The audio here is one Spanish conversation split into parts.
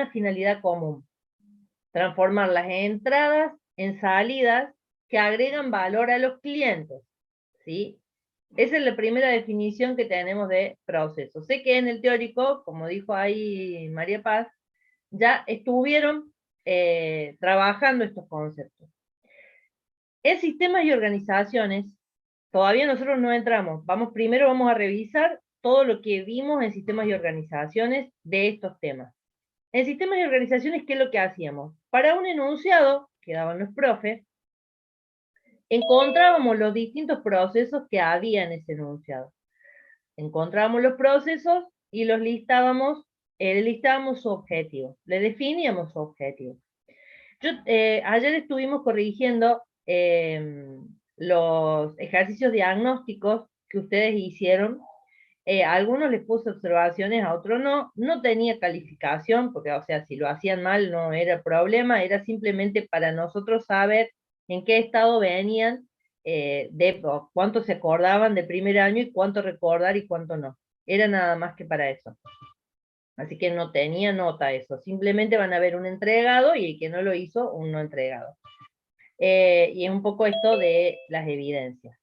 una finalidad común: transformar las entradas en salidas que agregan valor a los clientes, ¿sí? Esa es la primera definición que tenemos de proceso. Sé que en el teórico, como dijo ahí María Paz, ya estuvieron trabajando estos conceptos. En sistemas y organizaciones, todavía nosotros no entramos. Primero vamos a revisar todo lo que vimos en sistemas y organizaciones de estos temas. En sistemas y organizaciones, ¿qué es lo que hacíamos? Para un enunciado, que daban los profes, encontrábamos los distintos procesos que había en ese enunciado. Encontrábamos los procesos y los listábamos su objetivo, le definíamos su objetivo. Ayer estuvimos corrigiendo los ejercicios diagnósticos que ustedes hicieron. A algunos les puse observaciones, a otros no. No tenía calificación, porque, o sea, si lo hacían mal no era problema, era simplemente para nosotros saber en qué estado venían, cuánto se acordaban de primer año y cuánto recordar y cuánto no. Era nada más que para eso. Así que no tenía nota eso. Simplemente van a ver un entregado y el que no lo hizo, un no entregado. Y es un poco esto de las evidencias.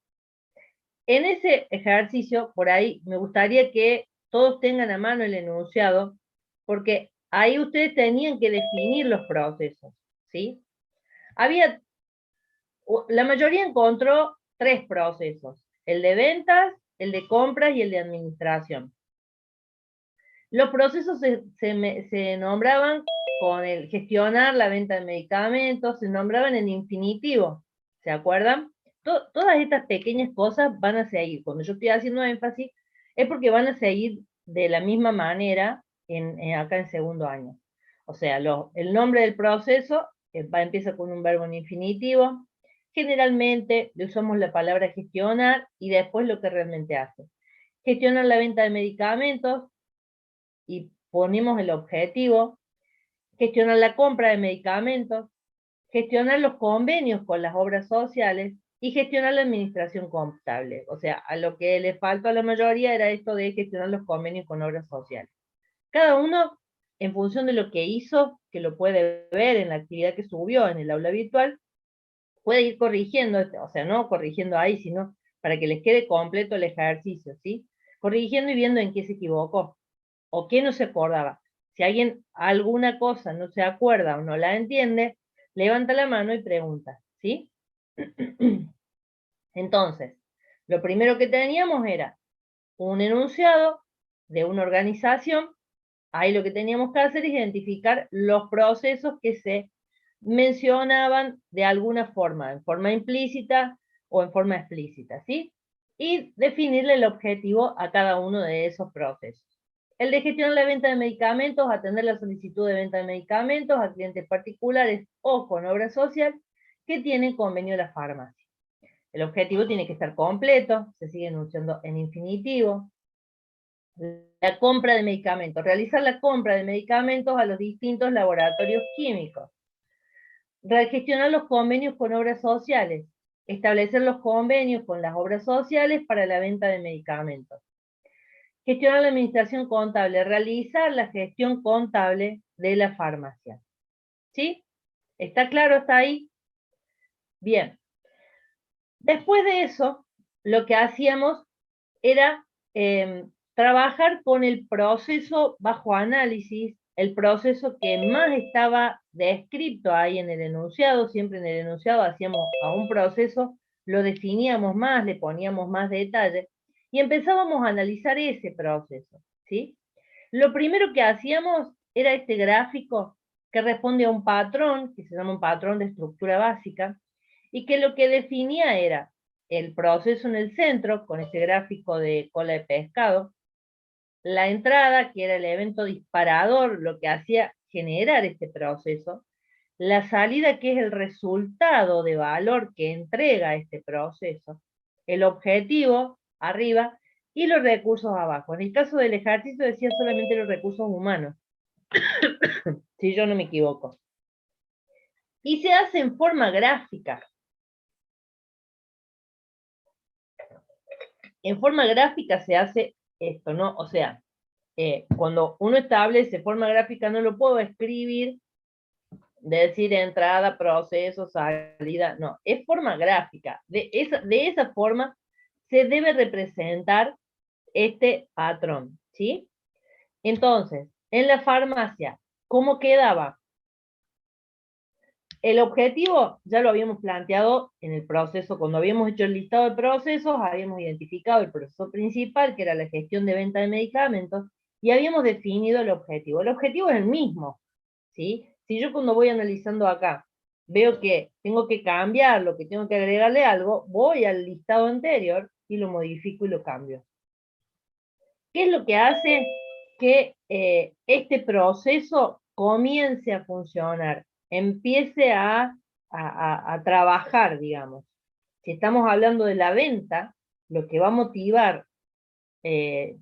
En ese ejercicio, por ahí, me gustaría que todos tengan a mano el enunciado, porque ahí ustedes tenían que definir los procesos, ¿sí? La mayoría encontró 3 procesos: el de ventas, el de compras y el de administración. Los procesos se nombraban con el gestionar la venta de medicamentos, se nombraban en infinitivo, ¿se acuerdan? Todas estas pequeñas cosas van a seguir. Cuando yo estoy haciendo énfasis, es porque van a seguir de la misma manera acá en segundo año. O sea, el nombre del proceso empieza con un verbo en infinitivo. Generalmente le usamos la palabra gestionar y después lo que realmente hace. Gestionar la venta de medicamentos y ponemos el objetivo. Gestionar la compra de medicamentos, gestionar los convenios con las obras sociales y gestionar la administración contable. O sea, a lo que le faltó a la mayoría era esto de gestionar los convenios con obras sociales. Cada uno, en función de lo que hizo, que lo puede ver en la actividad que subió en el aula virtual, puede ir corrigiendo, o sea, no corrigiendo ahí, sino para que les quede completo el ejercicio, ¿sí? Corrigiendo y viendo en qué se equivocó o qué no se acordaba. Si alguien alguna cosa no se acuerda o no la entiende, levanta la mano y pregunta, ¿sí? Entonces, lo primero que teníamos era un enunciado de una organización. Ahí lo que teníamos que hacer es identificar los procesos que se mencionaban de alguna forma, en forma implícita o en forma explícita, ¿sí? Y definirle el objetivo a cada uno de esos procesos. El de gestionar la venta de medicamentos, atender la solicitud de venta de medicamentos a clientes particulares o con obra social que tienen convenio de la farmacia. El objetivo tiene que estar completo, se sigue enunciando en infinitivo. La compra de medicamentos, realizar la compra de medicamentos a los distintos laboratorios químicos. Gestionar los convenios con obras sociales, establecer los convenios con las obras sociales para la venta de medicamentos. Gestionar la administración contable, realizar la gestión contable de la farmacia. ¿Sí? ¿Está claro hasta ahí? Bien. Después de eso, lo que hacíamos era trabajar con el proceso bajo análisis, el proceso que más estaba descrito ahí en el enunciado. Siempre en el enunciado hacíamos a un proceso, lo definíamos más, le poníamos más detalle, y empezábamos a analizar ese proceso, ¿sí? Lo primero que hacíamos era este gráfico que responde a un patrón, que se llama un patrón de estructura básica, y que lo que definía era el proceso en el centro, con este gráfico de cola de pescado, la entrada, que era el evento disparador, lo que hacía generar este proceso, la salida, que es el resultado de valor que entrega este proceso, el objetivo arriba y los recursos abajo. En el caso del ejercicio decía solamente los recursos humanos, si yo no me equivoco. Y se hace en forma gráfica. En forma gráfica se hace esto, ¿no? O sea, cuando uno establece forma gráfica no lo puedo escribir, decir entrada, proceso, salida, no, es forma gráfica. De esa forma se debe representar este patrón, ¿sí? Entonces, en la farmacia, ¿cómo quedaba? El objetivo ya lo habíamos planteado en el proceso, cuando habíamos hecho el listado de procesos, habíamos identificado el proceso principal, que era la gestión de venta de medicamentos, y habíamos definido el objetivo. El objetivo es el mismo, ¿sí? Si yo cuando voy analizando acá, veo que tengo que cambiarlo, que tengo que agregarle algo, voy al listado anterior y lo modifico y lo cambio. ¿Qué es lo que hace que este proceso comience a funcionar, empiece a trabajar, digamos? Si estamos hablando de la venta, lo que va a motivar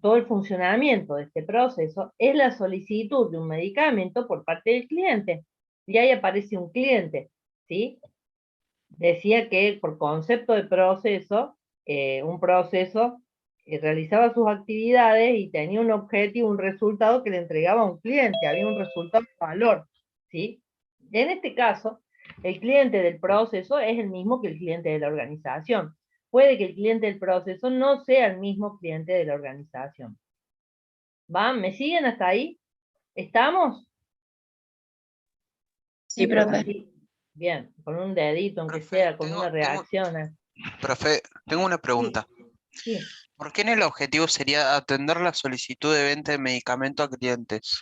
todo el funcionamiento de este proceso es la solicitud de un medicamento por parte del cliente. Y ahí aparece un cliente, ¿sí? Decía que por concepto de proceso, un proceso realizaba sus actividades y tenía un objetivo, un resultado que le entregaba a un cliente, había un resultado de valor, ¿sí? En este caso, el cliente del proceso es el mismo que el cliente de la organización. Puede que el cliente del proceso no sea el mismo cliente de la organización. ¿Va? ¿Me siguen hasta ahí? ¿Estamos? Sí, profe. Sí. Bien, con un dedito, aunque Profe, sea, con una reacción. profe, tengo una Sí, pregunta. sí. ¿Por qué en el objetivo sería atender la solicitud de venta de medicamento a clientes?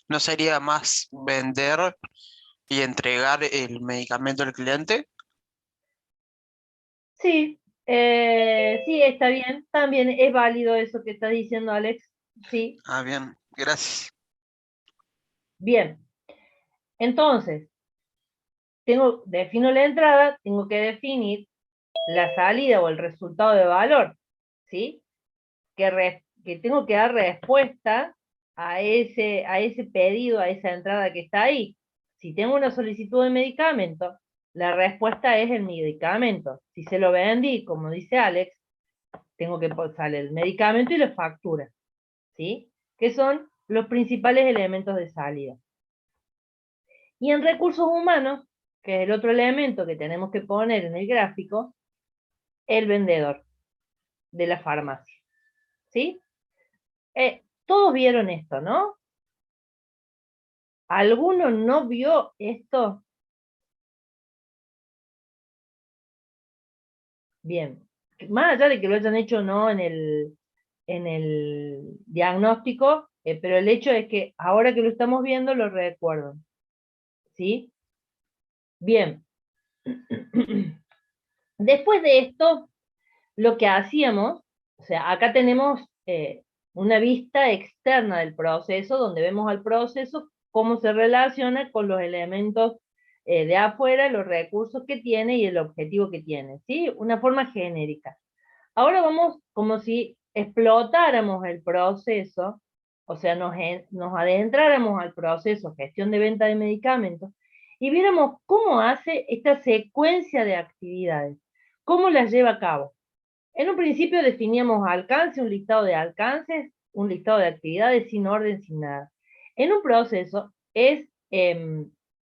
¿No sería más vender y entregar el medicamento al cliente? Sí, sí, está bien. También es válido eso que está diciendo Alex. Sí, Ah, bien, gracias. bien. Entonces, defino la entrada, tengo que definir la salida o el resultado de valor, ¿sí? Que tengo que dar respuesta a ese pedido, a esa entrada que está ahí. Si tengo una solicitud de medicamento, la respuesta es el medicamento. Si se lo vendí, como dice Alex, tengo que pasarle el medicamento y la factura, ¿sí? Que son los principales elementos de salida. Y en recursos humanos, que es el otro elemento que tenemos que poner en el gráfico, el vendedor de la farmacia, ¿sí? Todos vieron esto, ¿no? ¿Alguno no vio esto? Bien. Más allá de que lo hayan hecho o no en el diagnóstico, pero el hecho es que ahora que lo estamos viendo lo recuerdo, ¿sí? Bien. Después de esto, lo que hacíamos, o sea, acá tenemos una vista externa del proceso, donde vemos al proceso cómo se relaciona con los elementos de afuera, los recursos que tiene y el objetivo que tiene, ¿sí? Una forma genérica. Ahora vamos como si explotáramos el proceso, o sea, nos adentráramos al proceso gestión de venta de medicamentos y viéramos cómo hace esta secuencia de actividades, cómo las lleva a cabo. En un principio definíamos alcance, un listado de alcances, un listado de actividades sin orden, sin nada. En un proceso es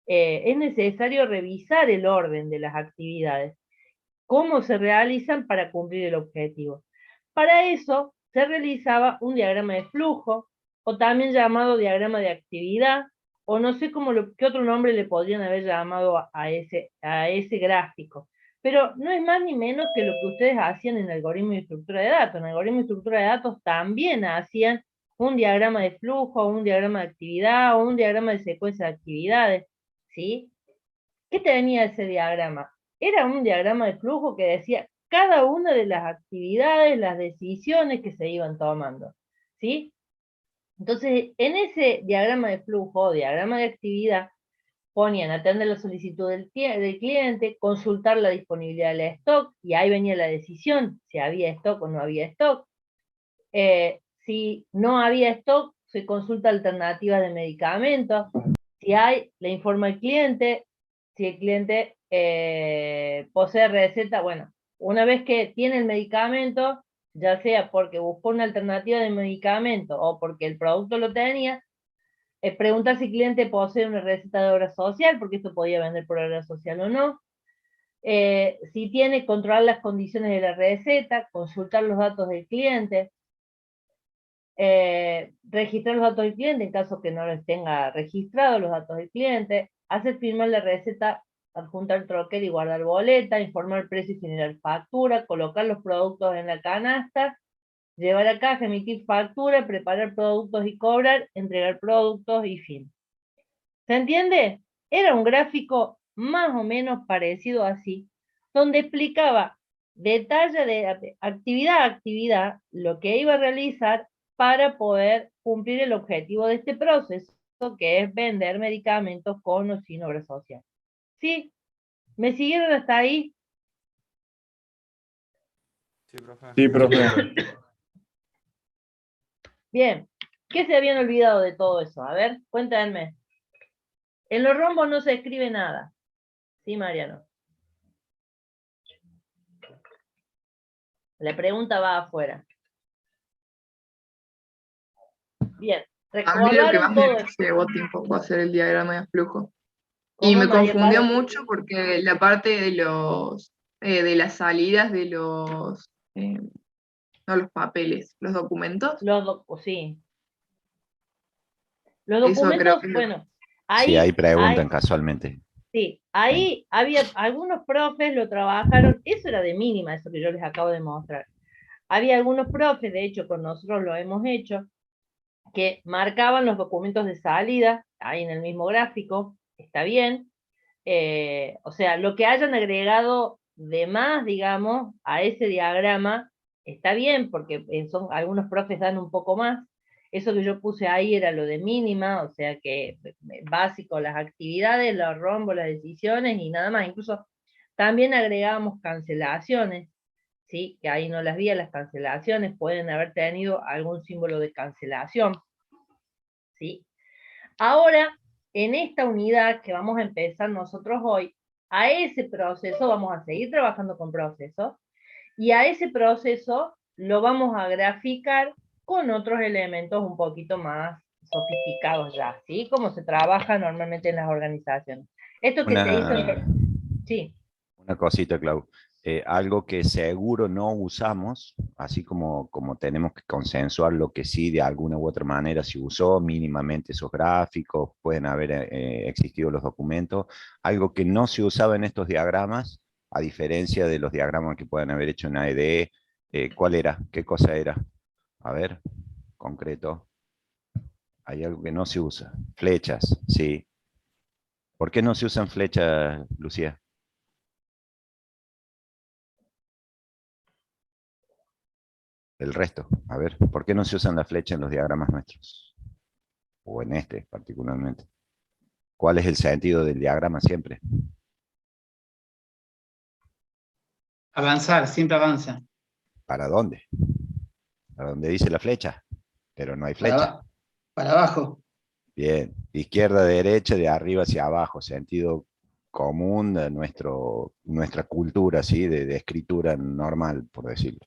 necesario revisar el orden de las actividades, cómo se realizan para cumplir el objetivo. Para eso se realizaba un diagrama de flujo, o también llamado diagrama de actividad, o no sé qué otro nombre le podrían haber llamado a ese gráfico. Pero no es más ni menos que lo que ustedes hacían en algoritmo y estructura de datos. En algoritmo y estructura de datos también hacían un diagrama de flujo, un diagrama de actividad, o un diagrama de secuencia de actividades, ¿sí? ¿Qué tenía ese diagrama? Era un diagrama de flujo que decía cada una de las actividades, las decisiones que se iban tomando, ¿sí? Entonces, en ese diagrama de flujo, diagrama de actividad, ponían atender la solicitud del cliente, consultar la disponibilidad del stock, y ahí venía la decisión, si había stock o no había stock. Si no había stock, se consulta alternativas de medicamentos. Si hay, le informa al cliente. Si el cliente posee receta, bueno, una vez que tiene el medicamento, ya sea porque buscó una alternativa de medicamento o porque el producto lo tenía, preguntar si el cliente posee una receta de obra social, porque esto podía vender por obra social o no. Si tiene, controlar las condiciones de la receta, consultar los datos del cliente, registrar los datos del cliente en caso que no les tenga registrados los datos del cliente, hacer firmar la receta, adjuntar troquel y guardar boleta, informar precio y generar factura, colocar los productos en la canasta, llevar a caja, emitir factura, preparar productos y cobrar, entregar productos y fin. ¿Se entiende? Era un gráfico más o menos parecido así, donde explicaba detalle de actividad a actividad lo que iba a realizar para poder cumplir el objetivo de este proceso, que es vender medicamentos con o sin obra social. ¿Sí? ¿Me siguieron hasta ahí? Sí, profe. Sí, profe. Bien. ¿Qué se habían olvidado de todo eso? A ver, cuéntenme. En los rombos no se escribe nada. ¿Sí, Mariano? La pregunta va afuera. Bien. A mí lo que ¿Recordaron más todo me esto? llevó tiempo fue hacer el diagrama de flujo. Y ¿Cómo, me María confundió Paz? mucho porque la parte de de las salidas de no los papeles, los documentos, Sí. Los eso creo documentos, que es lo que... bueno, Sí, ahí ahí, preguntan casualmente. sí, Sí. ahí había algunos profes lo trabajaron, eso era de mínima, eso que yo les acabo de mostrar. Había algunos profes, de hecho con nosotros lo hemos hecho, que marcaban los documentos de salida, ahí en el mismo gráfico, está bien. O sea, lo que hayan agregado de más, digamos, a ese diagrama, está bien, porque algunos profes dan un poco más. Eso que yo puse ahí era lo de mínima, o sea que básico, las actividades, los rombos, las decisiones y nada más. Incluso también agregábamos cancelaciones, ¿sí? Que ahí no las vi, las cancelaciones pueden haber tenido algún símbolo de cancelación, ¿sí? Ahora, en esta unidad que vamos a empezar nosotros hoy, a ese proceso vamos a seguir trabajando con procesos y a ese proceso lo vamos a graficar con otros elementos un poquito más sofisticados ya, ¿sí? Como se trabaja normalmente en las organizaciones. Esto que se hizo Una, sí. una cosita, Clau. Algo que seguro no usamos, así como tenemos que consensuar lo que sí de alguna u otra manera se usó, mínimamente esos gráficos, pueden haber existido los documentos. Algo que no se usaba en estos diagramas, a diferencia de los diagramas que pueden haber hecho en AED, ¿cuál era? ¿Qué cosa era? A ver, concreto. Hay algo que no se usa. Flechas, sí. ¿Por qué no se usan flechas, Lucía? El resto, a ver, ¿por qué no se usan las flechas en los diagramas nuestros? O en este particularmente. ¿Cuál es el sentido del diagrama siempre? Avanzar, siempre avanza. ¿Para dónde? Para dónde dice la flecha, pero no hay Para, flecha. para abajo. Bien, izquierda, derecha, de arriba hacia abajo, sentido común de nuestra cultura, ¿sí? De escritura normal, por decirlo.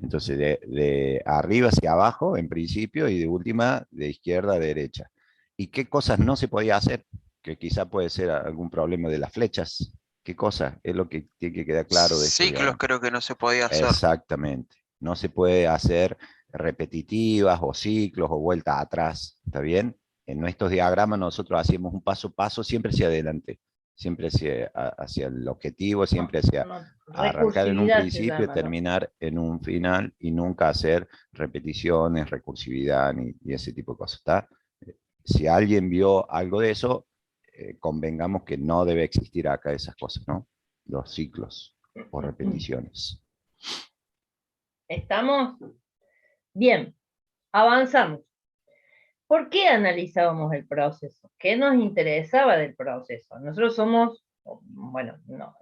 Entonces, de arriba hacia abajo, en principio, y de última, de izquierda a derecha. ¿Y qué cosas no se podía hacer? Que quizá puede ser algún problema de las flechas. ¿Qué cosa? Es lo que tiene que quedar claro de este Ciclos diagrama. creo que no se podía hacer. Exactamente. No se puede hacer repetitivas o ciclos o vuelta atrás, ¿está bien? En nuestros diagramas nosotros hacíamos un paso a paso siempre hacia adelante, siempre hacia el objetivo, siempre hacia arrancar en un Recursividad se principio y llama, ¿no? terminar en un final y nunca hacer repeticiones, recursividad ni ese tipo de cosas, ¿está? Si alguien vio algo de eso, convengamos que no debe existir acá esas cosas, ¿no? Los ciclos o repeticiones. ¿Estamos? Bien, avanzamos. ¿Por qué analizábamos el proceso? ¿Qué nos interesaba del proceso? Nosotros somos, bueno, no,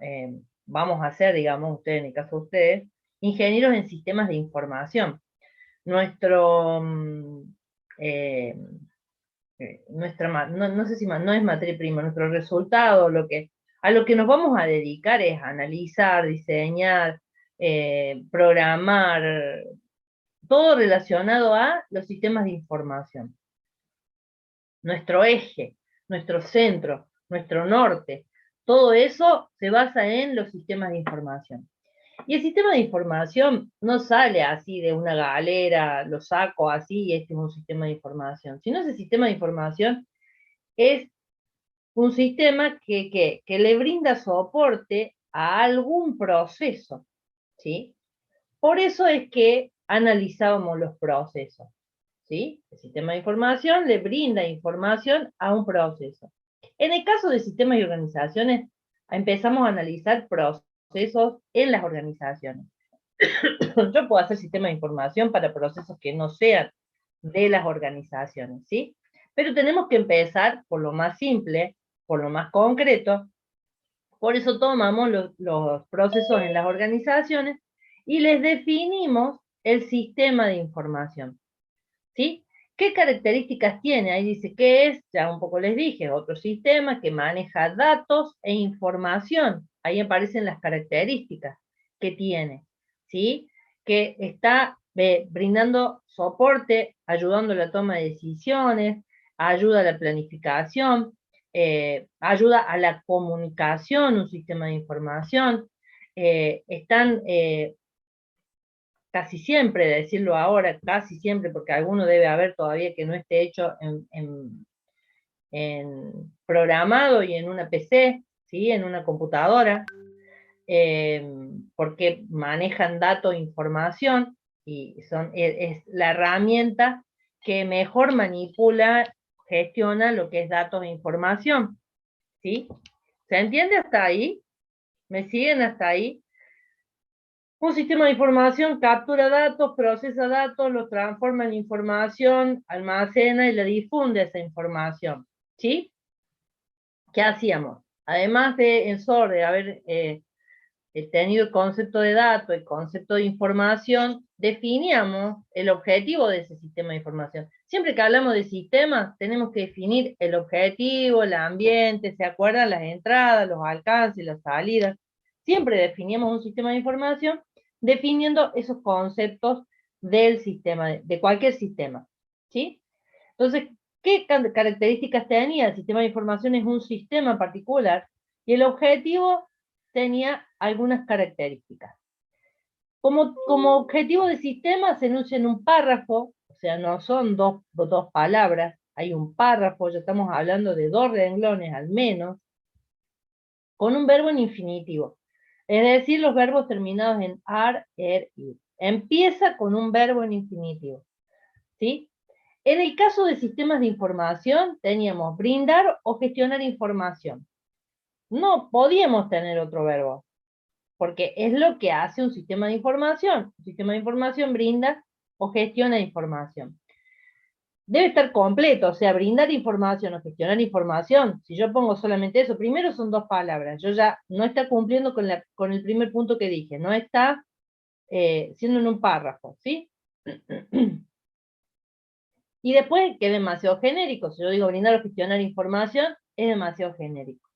vamos a ser, digamos, ustedes, en el caso de ustedes, ingenieros en sistemas de información. Nuestro, no sé si no es materia prima, nuestro resultado, a lo que nos vamos a dedicar es analizar, diseñar, programar, todo relacionado a los sistemas de información. Nuestro eje, nuestro centro, nuestro norte, todo eso se basa en los sistemas de información. Y el sistema de información no sale así de una galera, lo saco así y este es un sistema de información, sino ese sistema de información es un sistema que le brinda soporte a algún proceso, ¿sí? Por eso es que analizábamos los procesos, ¿sí? El sistema de información le brinda información a un proceso. En el caso de sistemas y organizaciones, empezamos a analizar procesos en las organizaciones. Yo puedo hacer sistema de información para procesos que no sean de las organizaciones, ¿sí? Pero tenemos que empezar por lo más simple, por lo más concreto. Por eso tomamos los procesos en las organizaciones y les definimos el sistema de información, ¿sí? ¿Qué características tiene? Ahí dice que es, ya un poco les dije, otro sistema que maneja datos e información. Ahí aparecen las características que tiene, ¿sí? Que está brindando soporte, ayudando a la toma de decisiones, ayuda a la planificación, ayuda a la comunicación, un sistema de información. Están casi siempre, decirlo ahora, casi siempre, porque alguno debe haber todavía que no esté hecho en programado y en una PC, ¿sí? En una computadora, porque manejan datos e información y es la herramienta que mejor manipula, gestiona lo que es datos e información, ¿sí? ¿Se entiende hasta ahí? ¿Me siguen hasta ahí? Un sistema de información captura datos, procesa datos, los transforma en información, almacena y le difunde esa información, ¿sí? ¿Qué hacíamos? Además de Ensor, de haber tenido el concepto de dato, el concepto de información, definíamos el objetivo de ese sistema de información. Siempre que hablamos de sistemas, tenemos que definir el objetivo, el ambiente, ¿se acuerdan? Las entradas, los alcances, las salidas. Siempre definíamos un sistema de información definiendo esos conceptos del sistema, de cualquier sistema, ¿sí? Entonces, ¿qué características tenía? El sistema de información es un sistema particular y el objetivo tenía algunas características. Como objetivo de sistema se enuncia en un párrafo, o sea, no son dos palabras, hay un párrafo, ya estamos hablando de 2 renglones al menos, con un verbo en infinitivo. Es decir, los verbos terminados en ar, ir. Empieza con un verbo en infinitivo, ¿sí? En el caso de sistemas de información, teníamos brindar o gestionar información. No podíamos tener otro verbo, porque es lo que hace un sistema de información. Un sistema de información brinda o gestiona información. Debe estar completo, o sea, brindar información o gestionar información. Si yo pongo solamente eso, primero son 2 palabras, yo ya no está cumpliendo con el primer punto que dije, no está siendo en un párrafo, ¿sí? Y después, que es demasiado genérico, si yo digo brindar o gestionar información, es demasiado genérico.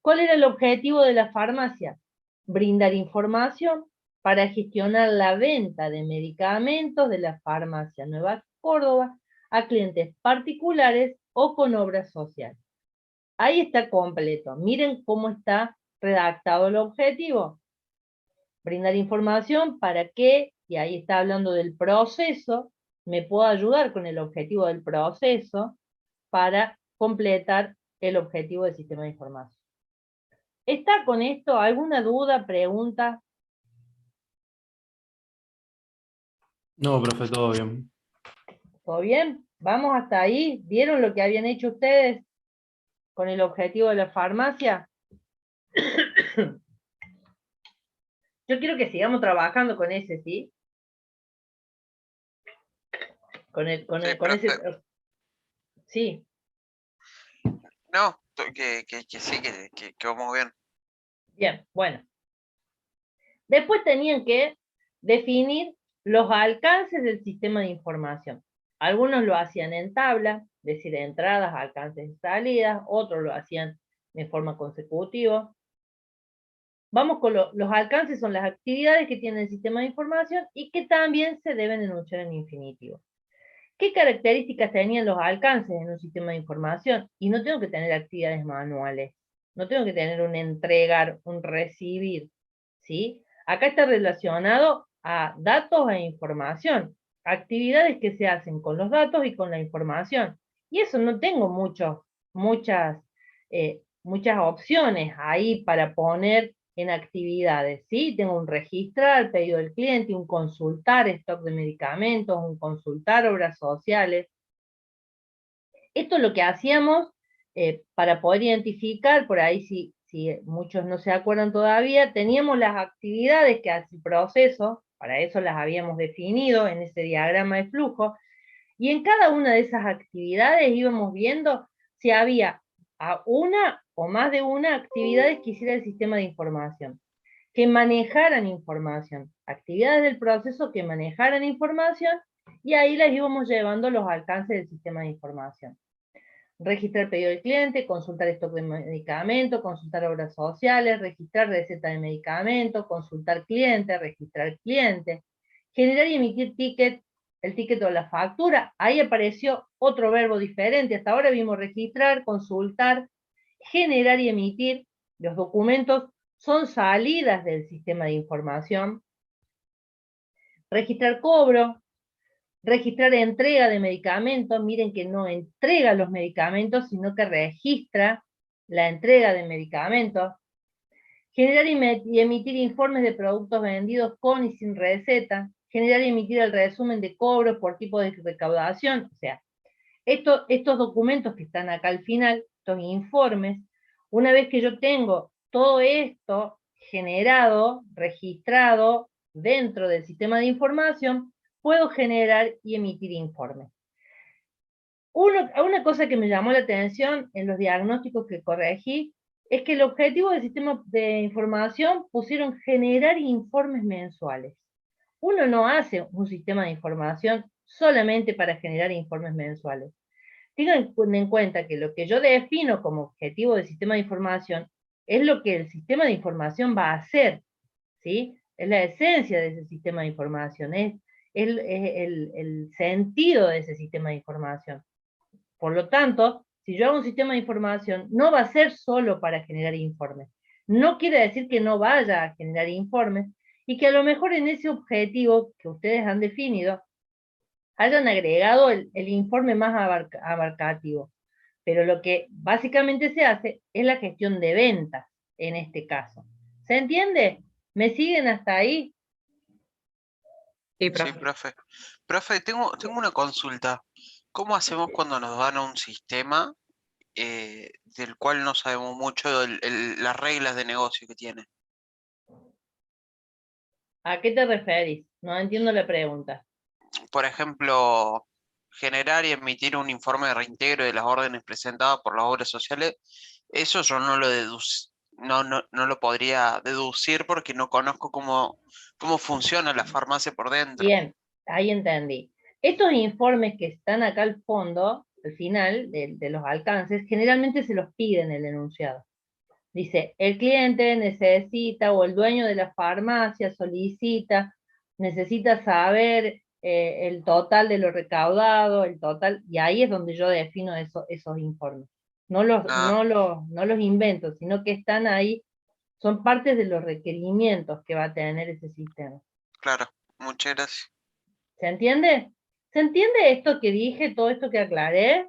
¿Cuál era el objetivo de la farmacia? Brindar información para gestionar la venta de medicamentos de la farmacia Nueva Córdoba a clientes particulares o con obra social. Ahí está completo. Miren cómo está redactado el objetivo. Brindar información para que, y ahí está hablando del proceso, me pueda ayudar con el objetivo del proceso para completar el objetivo del sistema de información. ¿Está con esto alguna duda, pregunta? No, profe, todo bien. ¿Todo bien? ¿Vamos hasta ahí? ¿Vieron lo que habían hecho ustedes con el objetivo de la farmacia? Yo quiero que sigamos trabajando con ese, ¿sí? Con ese... Sí. No, que sí, que vamos bien. Bien, bueno. Después tenían que definir los alcances del sistema de información. Algunos lo hacían en tabla, es decir, entradas, alcances y salidas, otros lo hacían de forma consecutiva. Vamos con los alcances, son las actividades que tiene el sistema de información y que también se deben enunciar en infinitivo. ¿Qué características tenían los alcances en un sistema de información? Y no tengo que tener actividades manuales, no tengo que tener un entregar, un recibir, ¿sí? Acá está relacionado a datos e información, actividades que se hacen con los datos y con la información. Y eso no tengo muchas opciones ahí para poner en actividades, ¿sí? Tengo un registrar, pedido del cliente, un consultar stock de medicamentos, un consultar obras sociales. Esto es lo que hacíamos para poder identificar, por ahí si muchos no se acuerdan todavía, teníamos las actividades que hace el proceso, para eso las habíamos definido en ese diagrama de flujo, y en cada una de esas actividades íbamos viendo si había una o más de una actividades que hiciera el sistema de información, que manejaran información, actividades del proceso que manejaran información, y ahí las íbamos llevando los alcances del sistema de información. Registrar pedido del cliente, consultar stock de medicamento, consultar obras sociales, registrar receta de medicamento, consultar cliente, registrar cliente, generar y emitir ticket, el ticket o la factura. Ahí apareció otro verbo diferente. Hasta ahora vimos registrar, consultar, generar y emitir. Los documentos son salidas del sistema de información. Registrar cobro, registrar entrega de medicamentos. Miren que no entrega los medicamentos, sino que registra la entrega de medicamentos. Generar y emitir informes de productos vendidos con y sin receta. Generar y emitir el resumen de cobros por tipo de recaudación. O sea, estos documentos que están acá al final, estos informes, una vez que yo tengo todo esto generado, registrado dentro del sistema de información, puedo generar y emitir informes. Una cosa que me llamó la atención en los diagnósticos que corregí es que el objetivo del sistema de información pusieron generar informes mensuales. Uno no hace un sistema de información solamente para generar informes mensuales. Tengan en cuenta que lo que yo defino como objetivo del sistema de información es lo que el sistema de información va a hacer, ¿sí? Es la esencia de ese sistema de información, es el sentido de ese sistema de información. Por lo tanto, si yo hago un sistema de información, no va a ser solo para generar informes. No quiere decir que no vaya a generar informes y que a lo mejor en ese objetivo que ustedes han definido hayan agregado el informe más abarcativo. Pero lo que básicamente se hace es la gestión de ventas en este caso. ¿Se entiende? ¿Me siguen hasta ahí? Sí, Sí, profe. profe. Profe, tengo una consulta. ¿Cómo hacemos cuando nos dan un sistema del cual no sabemos mucho las reglas de negocio que tiene? ¿A qué te referís? No entiendo la pregunta. Por ejemplo, generar y emitir un informe de reintegro de las órdenes presentadas por las obras sociales, eso yo no lo no lo podría deducir porque no conozco cómo funciona la farmacia por dentro. Bien, ahí entendí. Estos informes que están acá al fondo, al final de los alcances, generalmente se los piden el enunciado. Dice, el cliente necesita, o el dueño de la farmacia solicita, necesita saber el total de lo recaudado, el total, y ahí es donde yo defino esos informes. No los invento, sino que están ahí, son partes de los requerimientos que va a tener ese sistema. Claro, muchas gracias. ¿Se entiende? ¿Se entiende esto que dije, todo esto que aclaré?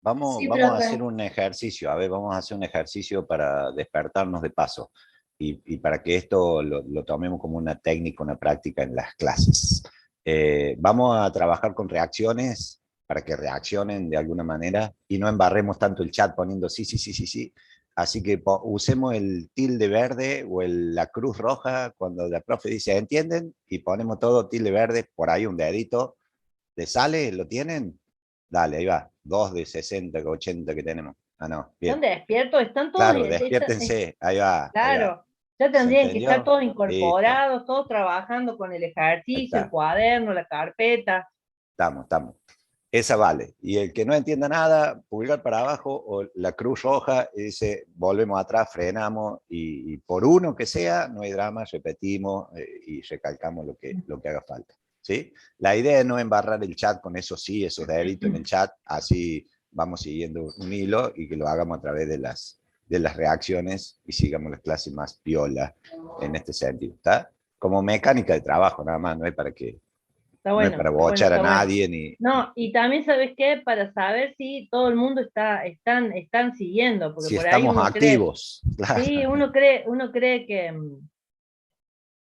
Vamos, Sí, vamos a profe. hacer un ejercicio, a ver, vamos a hacer un ejercicio para despertarnos de paso y para que esto lo tomemos como una técnica, una práctica en las clases. Vamos a trabajar con reacciones para que reaccionen de alguna manera y no embarremos tanto el chat poniendo sí, sí, sí, sí, sí. Así que usemos el tilde verde o la cruz roja cuando la profe dice ¿entienden? Y ponemos todo tilde verde, por ahí un dedito. ¿Le sale? ¿Lo tienen? Dale, ahí va. 2 de 60, 80 que tenemos. Ah, no, bien. ¿Están despiertos? ¿Están todos? Claro, despiértense. Ahí va. Ahí va. Claro, ya ¿Se tendrían que estar entendió? todos Listo. incorporados, todos trabajando con el Ahí ejercicio, el está. cuaderno, la carpeta. Estamos. esa vale. Y el que no entienda nada, pulgar para abajo o la cruz roja, y dice, volvemos atrás, frenamos, y por uno que sea, no hay drama, repetimos y recalcamos lo que haga falta. ¿Sí? La idea es no embarrar el chat con eso sí, esos deditos en el chat, así vamos siguiendo un hilo y que lo hagamos a través de las reacciones y sigamos las clases más piola en este sentido. ¿Está? Como mecánica de trabajo, nada más, no es para que... Está No bueno, es para está bueno, bochar a está bueno. nadie ni... No, y también, ¿sabes qué? Para saber si todo el mundo están siguiendo, porque Si por ahí estamos uno cree, activos. Claro. sí, uno cree que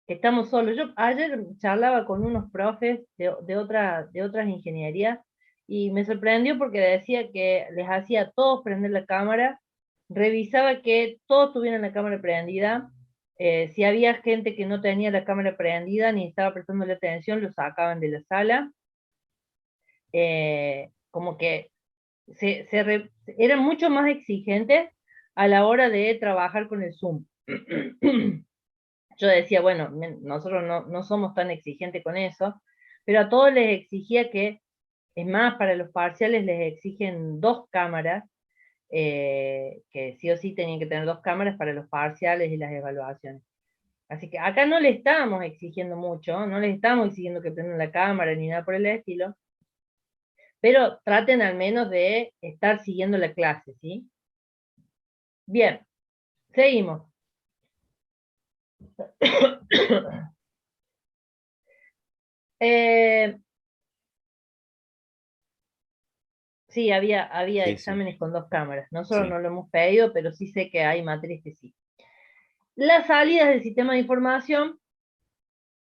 estamos solos. Yo ayer charlaba con unos profes de otras ingenierías y me sorprendió porque decía que les hacía a todos prender la cámara, revisaba que todos tuvieran la cámara prendida, si había gente que no tenía la cámara prendida ni estaba prestándole atención, lo sacaban de la sala. Como que eran mucho más exigentes a la hora de trabajar con el Zoom. Yo decía, bueno, nosotros no somos tan exigentes con eso, pero a todos les exigía que, es más, para los parciales les exigen 2 cámaras, que sí o sí tenían que tener 2 cámaras para los parciales y las evaluaciones. Así que acá no le estamos exigiendo mucho, no les estamos exigiendo que prendan la cámara ni nada por el estilo, pero traten al menos de estar siguiendo la clase, ¿sí? Bien, seguimos. Sí, había Sí, sí. exámenes con 2 cámaras. Nosotros Sí. no lo hemos pedido, pero sí sé que hay materias que sí. Las salidas del sistema de información,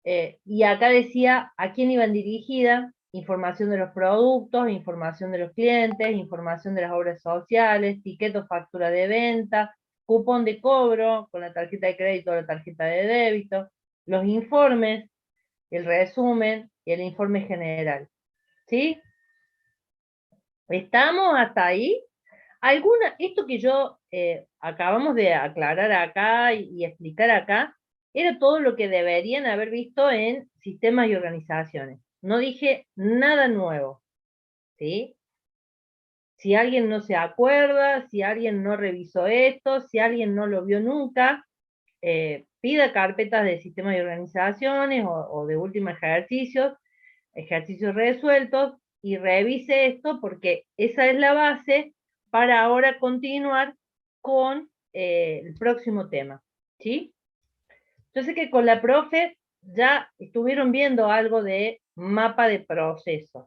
y acá decía a quién iban dirigidas: información de los productos, información de los clientes, información de las obras sociales, ticket o factura de venta, cupón de cobro con la tarjeta de crédito o la tarjeta de débito, los informes, el resumen y el informe general. ¿Sí? ¿Estamos hasta ahí? Esto que yo acabamos de aclarar acá y explicar acá, era todo lo que deberían haber visto en sistemas y organizaciones. No dije nada nuevo, ¿sí? Si alguien no se acuerda, si alguien no revisó esto, si alguien no lo vio nunca, pida carpetas de sistemas y organizaciones o de últimos ejercicios resueltos, y revise esto porque esa es la base para ahora continuar con el próximo tema, ¿sí? Yo sé que con la profe ya estuvieron viendo algo de mapa de procesos,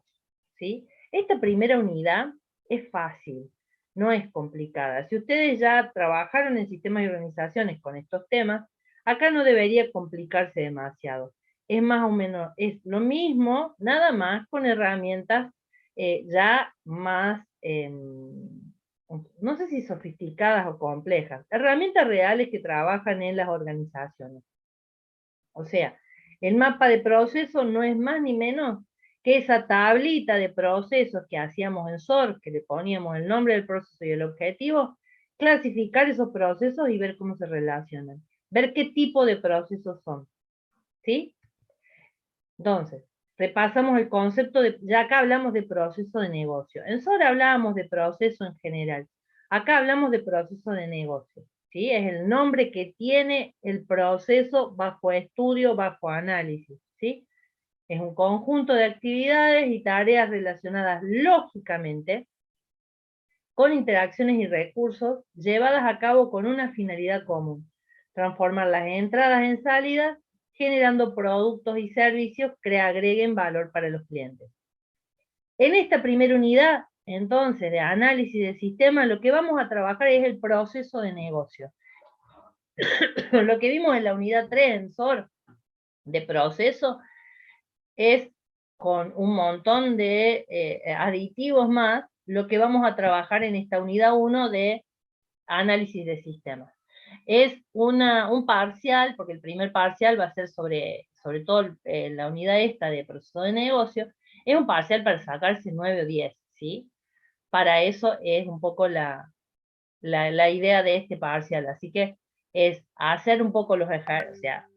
¿sí? Esta primera unidad es fácil, no es complicada. Si ustedes ya trabajaron en sistemas y organizaciones con estos temas, acá no debería complicarse demasiado. Es más o menos, es lo mismo, nada más con herramientas ya más, no sé si sofisticadas o complejas, herramientas reales que trabajan en las organizaciones. O sea, el mapa de procesos no es más ni menos que esa tablita de procesos que hacíamos en SOR, que le poníamos el nombre del proceso y el objetivo, clasificar esos procesos y ver cómo se relacionan, ver qué tipo de procesos son, ¿sí? Entonces, repasamos el concepto ya acá hablamos de proceso de negocio. En SOR hablábamos de proceso en general. Acá hablamos de proceso de negocio, ¿sí? Es el nombre que tiene el proceso bajo estudio, bajo análisis, ¿sí? Es un conjunto de actividades y tareas relacionadas lógicamente con interacciones y recursos llevadas a cabo con una finalidad común: transformar las entradas en salidas, generando productos y servicios que agreguen valor para los clientes. En esta primera unidad, entonces, de análisis de sistema, lo que vamos a trabajar es el proceso de negocio. Lo que vimos en la unidad 3 en SOR de proceso es, con un montón de aditivos más, lo que vamos a trabajar en esta unidad 1 de análisis de sistemas. Es un parcial, porque el primer parcial va a ser sobre todo la unidad esta de proceso de negocio. Es un parcial para sacarse 9 o 10, ¿sí? Para eso es un poco la idea de este parcial. Así que es hacer un poco los ejercicios, o sea,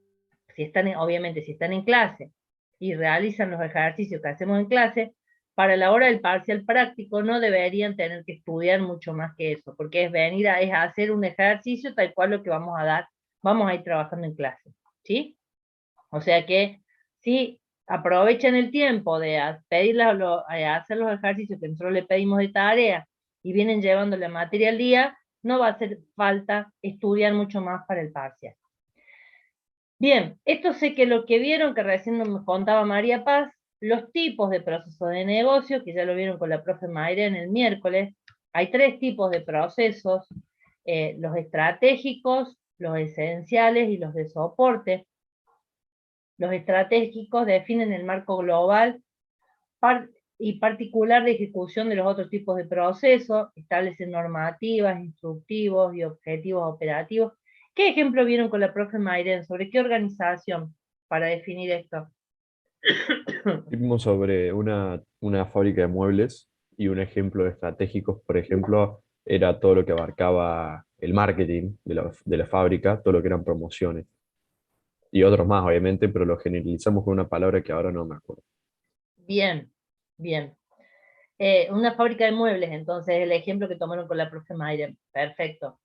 obviamente si están en clase y realizan los ejercicios que hacemos en clase, para la hora del parcial práctico no deberían tener que estudiar mucho más que eso, porque es hacer un ejercicio tal cual lo que vamos a ir trabajando en clase, ¿sí? O sea que si aprovechan el tiempo de hacer los ejercicios que nosotros le pedimos de tarea y vienen llevando la materia al día, no va a hacer falta estudiar mucho más para el parcial. Bien, esto sé que lo que vieron, que recién nos contaba María Paz, los tipos de procesos de negocio, que ya lo vieron con la profe Mayren el miércoles. Hay 3 tipos de procesos, los estratégicos, los esenciales y los de soporte. Los estratégicos definen el marco global y particular de ejecución de los otros tipos de procesos, establecen normativas, instructivos y objetivos operativos. ¿Qué ejemplo vieron con la profe Mayren? ¿Sobre qué organización para definir esto? Vimos sobre una fábrica de muebles y un ejemplo de estratégicos, por ejemplo, era todo lo que abarcaba el marketing de la fábrica, todo lo que eran promociones. Y otros más, obviamente, pero lo generalizamos con una palabra que ahora no me acuerdo. Bien, bien. Una fábrica de muebles, entonces, el ejemplo que tomaron con la profe Mayren. Perfecto.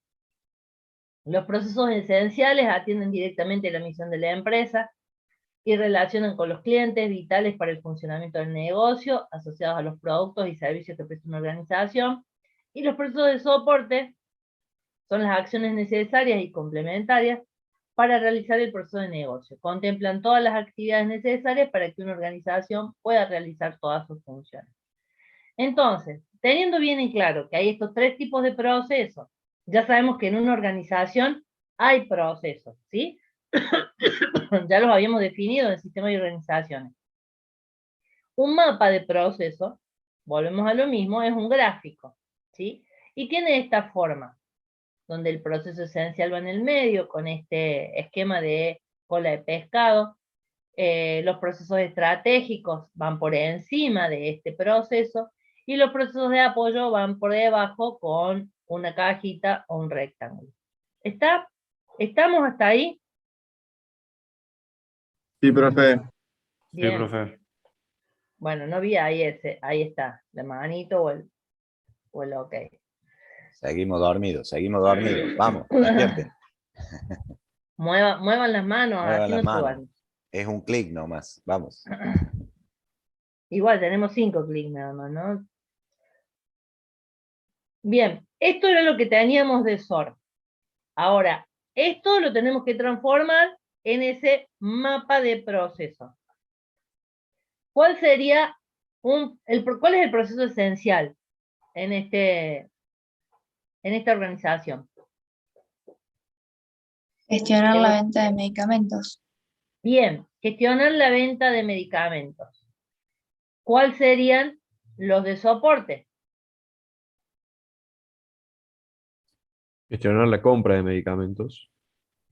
Los procesos esenciales atienden directamente a la misión de la empresa y relacionan con los clientes vitales para el funcionamiento del negocio, asociados a los productos y servicios que presta una organización. Y los procesos de soporte son las acciones necesarias y complementarias para realizar el proceso de negocio. Contemplan todas las actividades necesarias para que una organización pueda realizar todas sus funciones. Entonces, teniendo bien en claro que hay estos 3 tipos de procesos, ya sabemos que en una organización hay procesos, ¿sí? Ya los habíamos definido en el sistema de organizaciones. Un mapa de procesos, volvemos a lo mismo, es un gráfico, ¿sí? Y tiene esta forma, donde el proceso esencial va en el medio, con este esquema de cola de pescado. Los procesos estratégicos van por encima de este proceso, y los procesos de apoyo van por debajo con una cajita o un rectángulo. ¿Estamos hasta ahí? Sí, profe. Sí, Bien. profe. Bueno, no vi ahí ahí está, la manito o el ok. Seguimos dormidos, vamos, despierten. Muevan las manos, Muevan así las no se manos. van. Es un clic nomás, vamos. Igual tenemos 5 clics nada más, ¿no? Bien, esto era lo que teníamos de SOR. Ahora, esto lo tenemos que transformar en ese mapa de proceso. ¿Cuál sería cuál es el proceso esencial en esta organización? Gestionar la venta de medicamentos. Bien, gestionar la venta de medicamentos. ¿Cuáles serían los de soporte? Gestionar la compra de medicamentos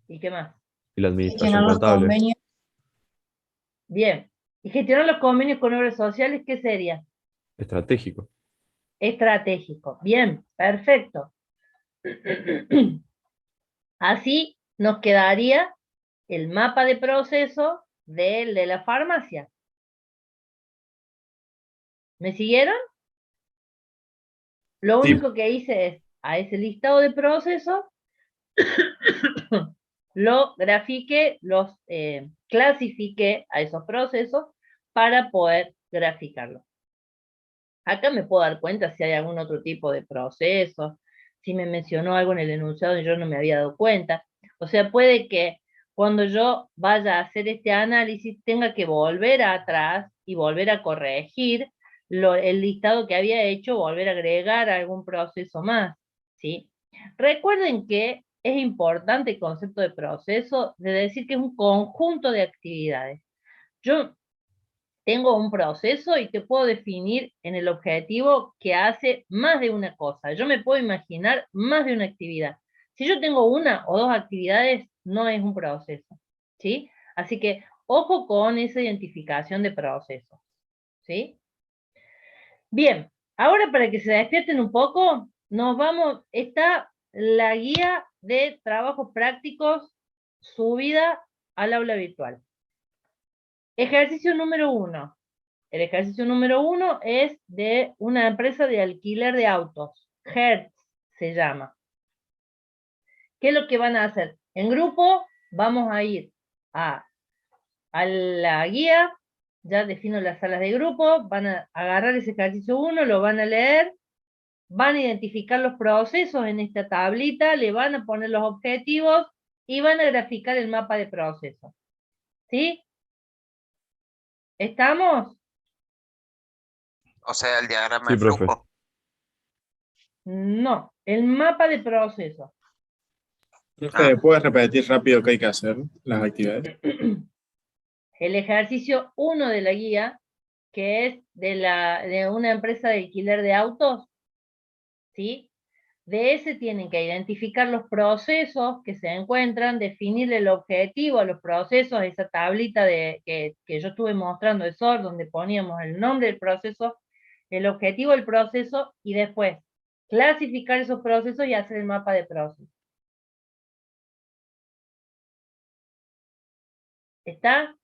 ¿Y qué más? y la Gestionar administración los contable. convenios. Bien. ¿Y gestionar los convenios con obras sociales qué sería? Estratégico. Estratégico. Bien, perfecto. Así nos quedaría el mapa de proceso de la farmacia. ¿Me siguieron? Lo Sí. único que hice es, a ese listado de procesos, lo grafiqué, los clasifiqué a esos procesos para poder graficarlos. Acá me puedo dar cuenta si hay algún otro tipo de proceso, si me mencionó algo en el enunciado y yo no me había dado cuenta. O sea, puede que cuando yo vaya a hacer este análisis tenga que volver atrás y volver a corregir el listado que había hecho, volver a agregar algún proceso más, ¿sí? Recuerden que es importante el concepto de proceso, de decir que es un conjunto de actividades. Yo tengo un proceso y te puedo definir en el objetivo que hace más de una cosa. Yo me puedo imaginar más de una actividad. Si yo tengo una o 2 actividades, no es un proceso, ¿sí? Así que, ojo con esa identificación de procesos, ¿sí? Bien, ahora para que se despierten un poco, está la guía de trabajos prácticos subida al aula virtual. Ejercicio número 1. El ejercicio número 1 es de una empresa de alquiler de autos. Hertz se llama. ¿Qué es lo que van a hacer? En grupo vamos a ir a la guía, ya defino las salas de grupo, van a agarrar ese ejercicio 1, lo van a leer, van a identificar los procesos en esta tablita, le van a poner los objetivos y van a graficar el mapa de procesos. ¿Sí? ¿Estamos? O sea, el diagrama Sí, de profe. flujo. No, el mapa de procesos. Profe, ¿puedes repetir rápido qué hay que hacer, las actividades? El ejercicio 1 de la guía, que es de una empresa de alquiler de autos, ¿sí? De ese tienen que identificar los procesos que se encuentran, definir el objetivo a los procesos, esa tablita que yo estuve mostrando de SOR, donde poníamos el nombre del proceso, el objetivo del proceso, y después clasificar esos procesos y hacer el mapa de procesos. ¿Está?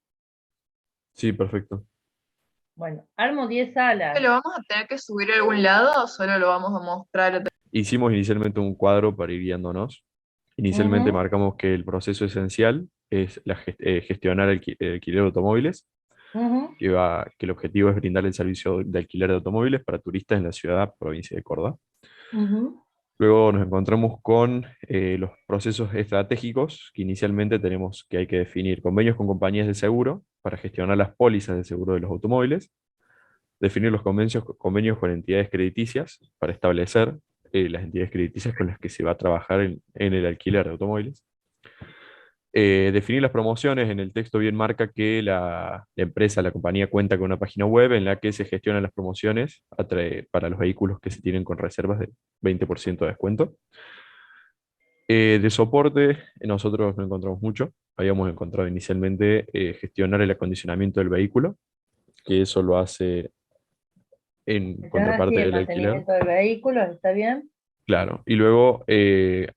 Sí, perfecto. Bueno, armo 10 salas. ¿Lo vamos a tener que subir a algún lado o solo lo vamos a mostrar? Hicimos inicialmente un cuadro para ir guiándonos. Inicialmente Ujú. marcamos que el proceso esencial es gestionar el alquiler de automóviles, Ujú. que el objetivo es brindar el servicio de alquiler de automóviles para turistas en la ciudad, provincia de Córdoba. Ujú. Luego nos encontramos con los procesos estratégicos, que inicialmente tenemos que hay que definir convenios con compañías de seguro para gestionar las pólizas de seguro de los automóviles, definir los convenios con entidades crediticias para establecer las entidades crediticias con las que se va a trabajar en el alquiler de automóviles. Definir las promociones, en el texto bien marca que la empresa, la compañía cuenta con una página web en la que se gestionan las promociones para los vehículos que se tienen con reservas de 20% de descuento. De soporte, nosotros no encontramos mucho. Habíamos encontrado inicialmente gestionar el acondicionamiento del vehículo, que eso lo hace en Así contraparte el del alquiler. mantenimiento del vehículo, ¿está bien? Claro, y luego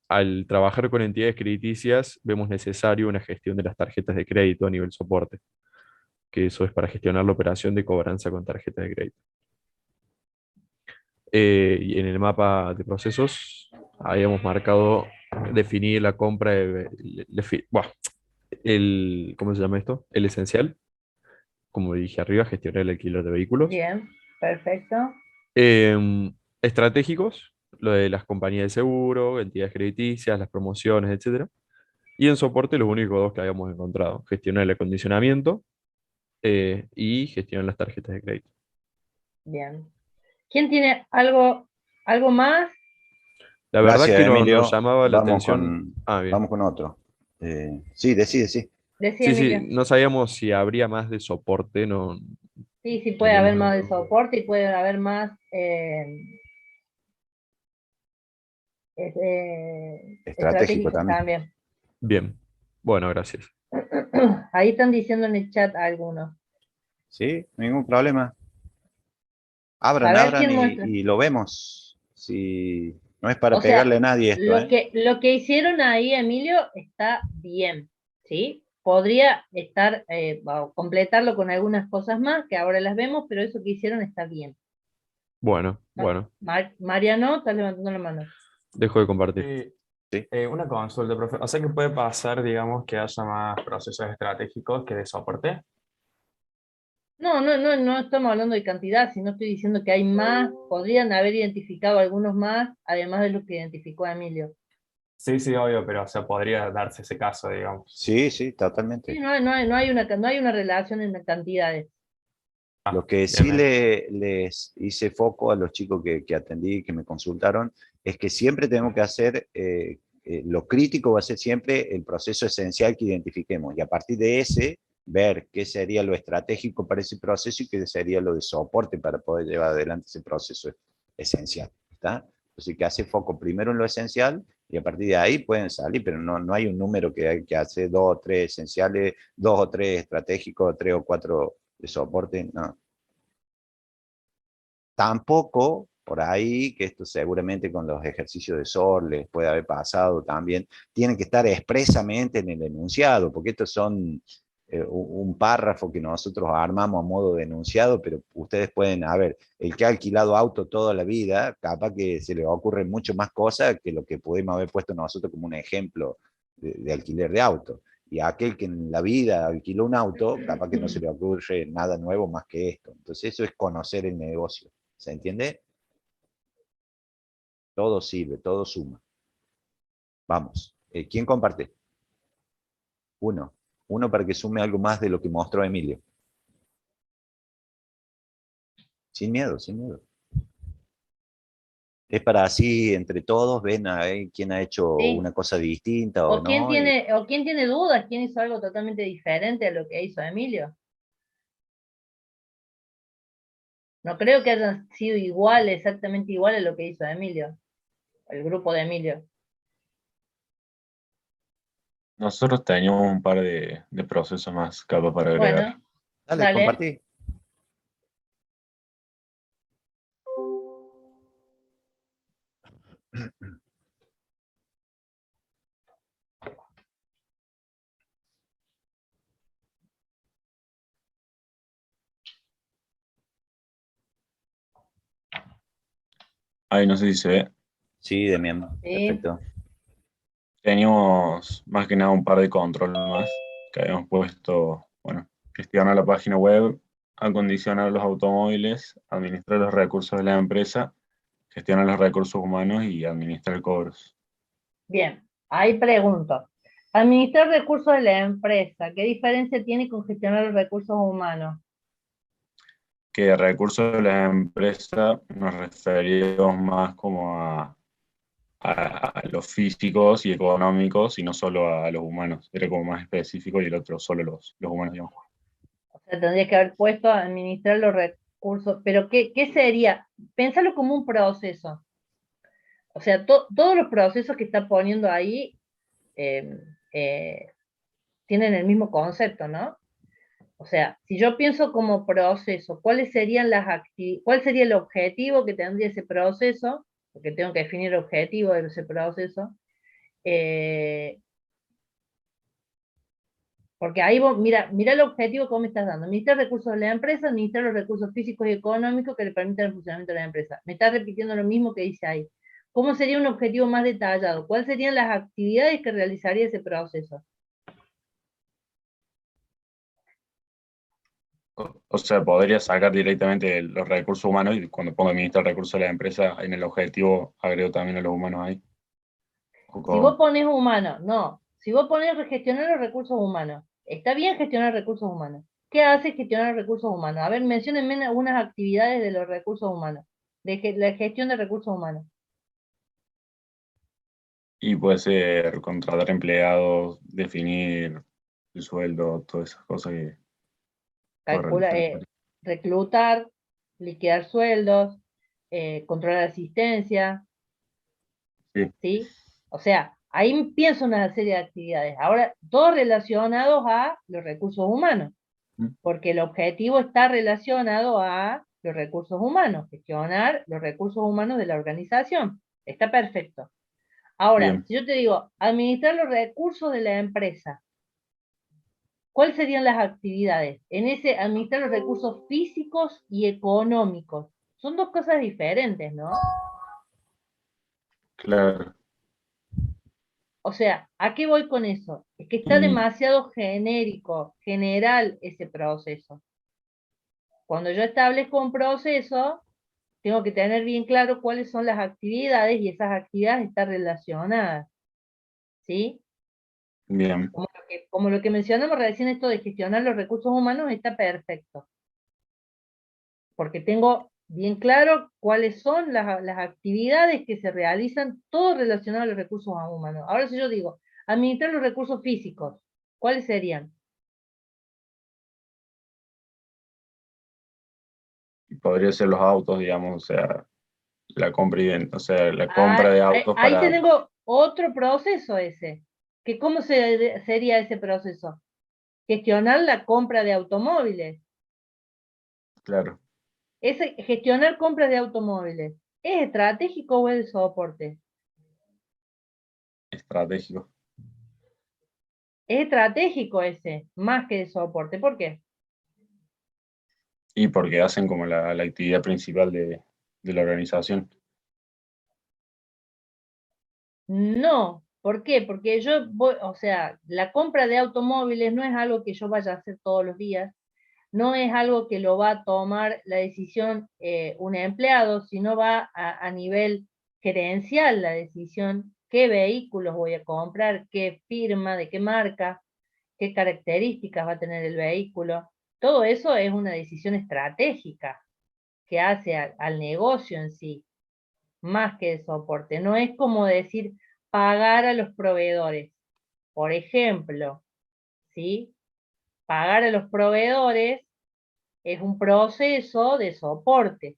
al trabajar con entidades crediticias vemos necesario una gestión de las tarjetas de crédito a nivel soporte, que eso es para gestionar la operación de cobranza con tarjetas de crédito. Y en el mapa de procesos habíamos marcado definir la compra ¿cómo se llama esto? El esencial, como dije arriba, gestionar el alquiler de vehículos. Bien, perfecto. Estratégicos, lo de las compañías de seguro, entidades crediticias, las promociones, etc. Y en soporte los únicos dos que habíamos encontrado, gestionar el acondicionamiento y gestionar las tarjetas de crédito. Bien. ¿Quién tiene algo más? La verdad Gracias, que nos Emilio. llamaba la Vamos atención. Bien. vamos con otro. Sí, decide, sí. Decía Sí, Emilio. no sabíamos si habría más de soporte, no Sí, sí, puede haber teníamos más de soporte y puede haber más Estratégico estratégicos también. también. Bien, bueno, gracias. Ahí están diciendo en el chat algunos. Sí, ningún problema. A Abran, ver abran quién muestra. y lo vemos. Si no es para O sea, pegarle a nadie esto, lo que hicieron ahí, Emilio, está bien, ¿sí? Podría estar, completarlo con algunas cosas más, que ahora las vemos, pero eso que hicieron está bien. Bueno, Mariano, está levantando la mano. dejo de compartir. Sí. Una consulta, profe. O sea que puede pasar, digamos, que haya más procesos estratégicos que de soporte. No estamos hablando de cantidad, sino estoy diciendo que hay más, podrían haber identificado algunos más, además de los que identificó Emilio. Sí, sí, obvio, pero o sea, podría darse ese caso, digamos. Sí, sí, totalmente. Sí, no hay una relación en las cantidades. Lo que bien, sí bien. les hice foco a los chicos que atendí, que me consultaron, es que siempre tenemos que hacer, lo crítico va a ser siempre el proceso esencial que identifiquemos, y a partir de ese, ver qué sería lo estratégico para ese proceso y qué sería lo de soporte para poder llevar adelante ese proceso esencial. ¿Está? Entonces, que hace foco primero en lo esencial, y a partir de ahí pueden salir, pero no hay un número que hace 2 o 3 esenciales, 2 o 3 estratégicos, 3 o 4 de soporte, no. Tampoco, por ahí, que esto seguramente con los ejercicios de SOR les puede haber pasado también, tienen que estar expresamente en el enunciado, porque estos son un párrafo que nosotros armamos a modo de enunciado, pero ustedes pueden, a ver, el que ha alquilado auto toda la vida, capaz que se le ocurren mucho más cosas que lo que pudimos haber puesto nosotros como un ejemplo de alquiler de auto. Y aquel que en la vida alquiló un auto, capaz que no se le ocurre nada nuevo más que esto. Entonces eso es conocer el negocio. ¿Se entiende? Todo sirve, todo suma. Vamos. ¿Quién comparte? Uno. Uno para que sume algo más de lo que mostró Emilio. Sin miedo, sin miedo. Es para así, entre todos, ven a ver quién ha hecho Sí. una cosa distinta o ¿O quién no. tiene dudas? ¿Quién hizo algo totalmente diferente a lo que hizo Emilio? No creo que hayan sido igual, exactamente igual a lo que hizo Emilio, el grupo de Emilio. Nosotros teníamos un par de procesos más capaz para agregar. Bueno, Dale, dale. compartí. Ahí no sé si se ve. Sí, Demian. Sí. Perfecto. Teníamos más que nada un par de controles más que habíamos puesto, bueno, gestionar la página web, acondicionar los automóviles, administrar los recursos de la empresa, gestionar los recursos humanos y administrar cobros. Bien, ahí pregunto. Administrar recursos de la empresa, ¿qué diferencia tiene con gestionar los recursos humanos? Que recursos de la empresa nos referimos más como a los físicos y económicos y no solo a los humanos. Era como más específico y el otro solo los humanos, digamos. O sea, tendría que haber puesto a administrar los recursos, pero ¿qué sería? Pénsalo como un proceso. O sea, todos los procesos que está poniendo ahí eh, eh, tienen el mismo concepto, ¿no? O sea, si yo pienso como proceso, ¿cuál sería el objetivo que tendría ese proceso? Porque tengo que definir el objetivo de ese proceso. Porque ahí mira el objetivo que vos me estás dando. Administrar recursos de la empresa, administrar los recursos físicos y económicos que le permitan el funcionamiento de la empresa. Me estás repitiendo lo mismo que dice ahí. ¿Cómo sería un objetivo más detallado? ¿Cuáles serían las actividades que realizaría ese proceso? O sea, podría sacar directamente los recursos humanos y cuando pongo administrar recursos de la empresa, en el objetivo agrego también a los humanos ahí. Si vos pones humano, no. Si vos pones gestionar los recursos humanos, está bien gestionar recursos humanos. ¿Qué hace gestionar recursos humanos? A ver, menciónenme algunas actividades de los recursos humanos, de la gestión de recursos humanos. Y puede ser contratar empleados, definir el sueldo, todas esas cosas que puede Calcula, realizar. reclutar, liquidar sueldos, controlar asistencia, Sí. ¿sí? O sea, ahí pienso una serie de actividades. Ahora, todos relacionados a los recursos humanos, porque el objetivo está relacionado a los recursos humanos, gestionar los recursos humanos de la organización. Está perfecto. Ahora, Bien. si yo te digo, administrar los recursos de la empresa, ¿cuáles serían las actividades? En ese, administrar los recursos físicos y económicos. Son dos cosas diferentes, ¿no? Claro. O sea, ¿a qué voy con eso? Es que está demasiado genérico, general ese proceso. Cuando yo establezco un proceso, tengo que tener bien claro cuáles son las actividades y esas actividades están relacionadas. ¿Sí? Bien. Como lo que mencionamos recién, esto de gestionar los recursos humanos está perfecto. Porque tengo bien claro cuáles son las actividades que se realizan, todo relacionado a los recursos humanos. Ahora si yo digo, administrar los recursos físicos, ¿cuáles serían? Podría ser los autos, digamos, o sea, la compra y venta, o sea, la compra de autos Ahí para. tengo otro proceso ese. ¿Cómo sería ese proceso? Gestionar la compra de automóviles. Claro. Gestionar compras de automóviles. ¿Es estratégico o es de soporte? Estratégico. Es estratégico ese, más que de soporte. ¿Por qué? Y porque hacen como la actividad principal de la organización. No, ¿por qué? Porque yo voy, o sea, la compra de automóviles no es algo que yo vaya a hacer todos los días, no es algo que lo va a tomar la decisión un empleado, sino va a nivel gerencial la decisión, qué vehículos voy a comprar, qué firma, de qué marca, qué características va a tener el vehículo. Todo eso es una decisión estratégica que hace al negocio en sí, más que de soporte. No es como decir pagar a los proveedores. Por ejemplo, ¿sí? Pagar a los proveedores es un proceso de soporte.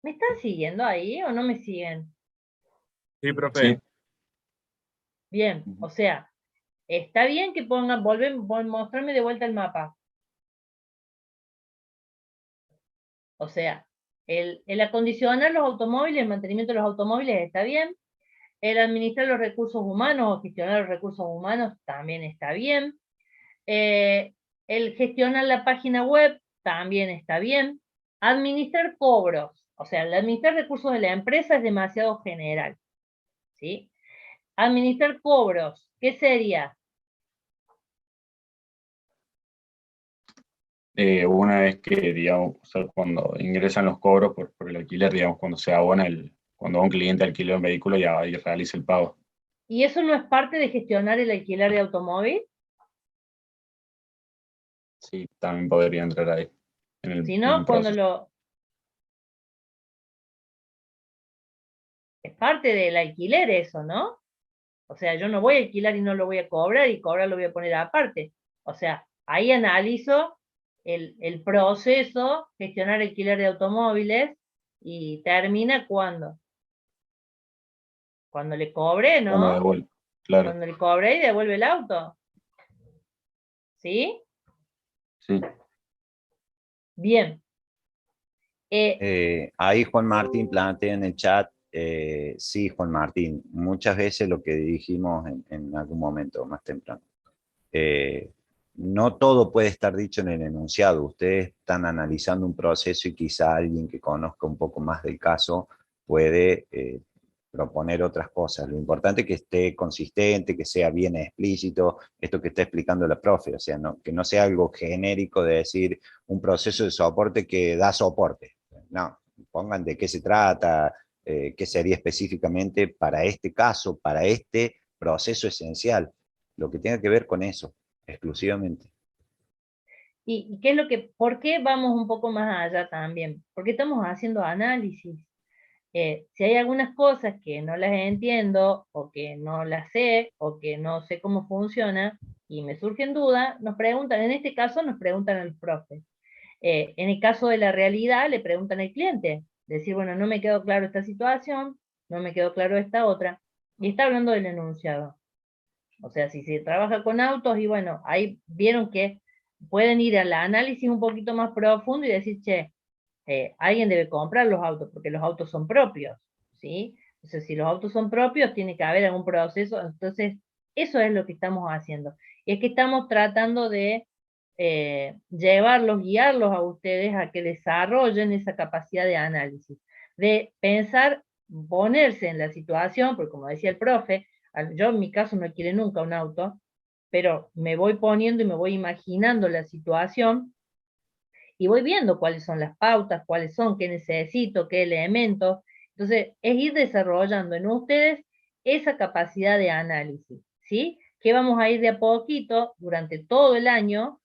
¿Me están siguiendo ahí o no me siguen? Sí, profe. Sí. Bien, o sea, está bien que pongan, mostrarme de vuelta el mapa. O sea, el acondicionar los automóviles, el mantenimiento de los automóviles está bien. El administrar los recursos humanos o gestionar los recursos humanos también está bien. El gestionar la página web también está bien. Administrar cobros, o sea, el administrar recursos de la empresa es demasiado general, ¿sí? Administrar cobros, ¿qué sería? Una vez que, digamos, o sea, cuando ingresan los cobros por el alquiler, digamos, cuando se abona cuando un cliente alquila un vehículo y realiza el pago. ¿Y eso no es parte de gestionar el alquiler de automóvil? Sí, también podría entrar ahí. Si En no, el cuando proceso. es parte del alquiler eso, ¿no? O sea, yo no voy a alquilar y no lo voy a cobrar y cobrar lo voy a poner aparte. O sea, ahí analizo el proceso, gestionar alquiler de automóviles y termina cuando. Cuando le cobré, Cuando ¿no? devuelve, claro. Cuando le cobré y devuelve el auto. ¿Sí? Sí. Bien. Ahí Juan Martín plantea en el chat, sí, Juan Martín, muchas veces lo que dijimos en algún momento más temprano. No todo puede estar dicho en el enunciado. Ustedes están analizando un proceso y quizá alguien que conozca un poco más del caso puede proponer otras cosas. Lo importante es que esté consistente, que sea bien explícito, esto que está explicando la profe, o sea, que no sea algo genérico de decir un proceso de soporte que da soporte. No, pongan de qué se trata, qué sería específicamente para este caso, para este proceso esencial, lo que tenga que ver con eso, exclusivamente. ¿Y qué es lo que, por qué vamos un poco más allá también? Porque estamos haciendo análisis. Si hay algunas cosas que no las entiendo, o que no las sé, o que no sé cómo funciona, y me surgen dudas, nos preguntan, en este caso nos preguntan a los profes. En el caso de la realidad, le preguntan al cliente. Decir, bueno, no me quedó claro esta situación, no me quedó claro esta otra. Y está hablando del enunciado. O sea, si se trabaja con autos, y bueno, ahí vieron que pueden ir al análisis un poquito más profundo y decir, che, alguien debe comprar los autos, porque los autos son propios, ¿sí? Entonces, si los autos son propios, tiene que haber algún proceso. Entonces, eso es lo que estamos haciendo. Y es que estamos tratando de llevarlos, guiarlos a ustedes a que desarrollen esa capacidad de análisis, de pensar, ponerse en la situación, porque como decía el profe, yo en mi caso no quiero nunca un auto, pero me voy poniendo y me voy imaginando la situación y voy viendo cuáles son las pautas, cuáles son, qué necesito, qué elementos. Entonces, es ir desarrollando en ustedes esa capacidad de análisis, ¿sí? Que vamos a ir de a poquito durante todo el año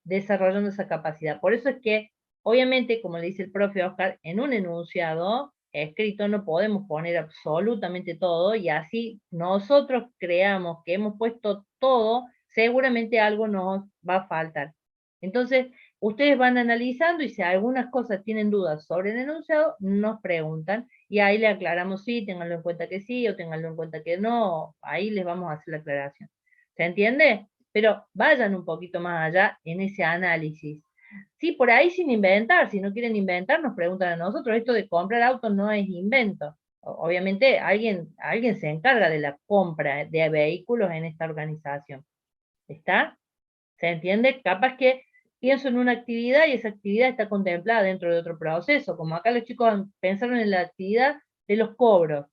desarrollando esa capacidad. Por eso es que, obviamente, como le dice el profe Oscar, en un enunciado escrito no podemos poner absolutamente todo y así nosotros creamos que hemos puesto todo, seguramente algo nos va a faltar. Entonces, ustedes van analizando y si algunas cosas tienen dudas sobre el enunciado, nos preguntan y ahí le aclaramos sí, ténganlo en cuenta que sí o ténganlo en cuenta que no, ahí les vamos a hacer la aclaración. ¿Se entiende? Pero vayan un poquito más allá en ese análisis. Sí, por ahí sin inventar, si no quieren inventar, nos preguntan a nosotros, esto de comprar autos no es invento. Obviamente alguien se encarga de la compra de vehículos en esta organización. ¿Está? ¿Se entiende? Capaz que pienso en una actividad y esa actividad está contemplada dentro de otro proceso, como acá los chicos pensaron en la actividad de los cobros,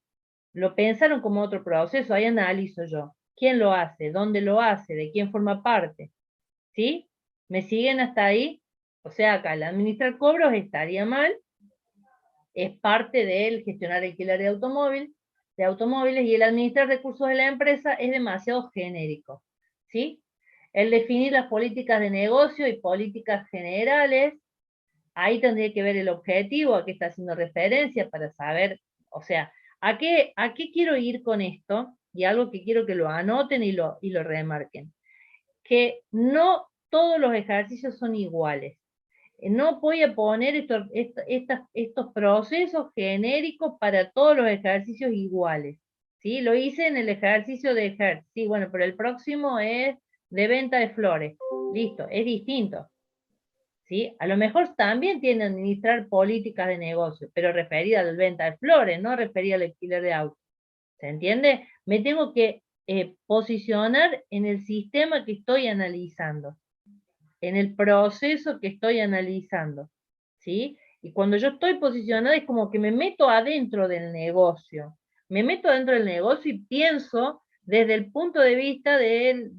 lo pensaron como otro proceso, ahí analizo yo. ¿Quién lo hace? ¿Dónde lo hace? ¿De quién forma parte? ¿Sí? ¿Me siguen hasta ahí? O sea, acá el administrar cobros estaría mal, es parte del gestionar alquiler de automóviles, y el administrar recursos de la empresa es demasiado genérico. ¿Sí? El definir las políticas de negocio y políticas generales, ahí tendría que ver el objetivo, a qué está haciendo referencia para saber, o sea, ¿a qué quiero ir con esto? Y algo que quiero que lo anoten y lo remarquen. Que no todos los ejercicios son iguales. No voy a poner estos procesos genéricos para todos los ejercicios iguales. ¿Sí? Lo hice en el ejercicio de Hertz. Sí, bueno, pero el próximo es de venta de flores. Listo, es distinto. ¿Sí? A lo mejor también tiene que administrar políticas de negocio, pero referida a la venta de flores, no referida al alquiler de autos. ¿Se entiende? Me tengo que posicionar en el sistema que estoy analizando, en el proceso que estoy analizando, ¿sí? Y cuando yo estoy posicionada es como que me meto adentro del negocio, y pienso desde el punto de vista de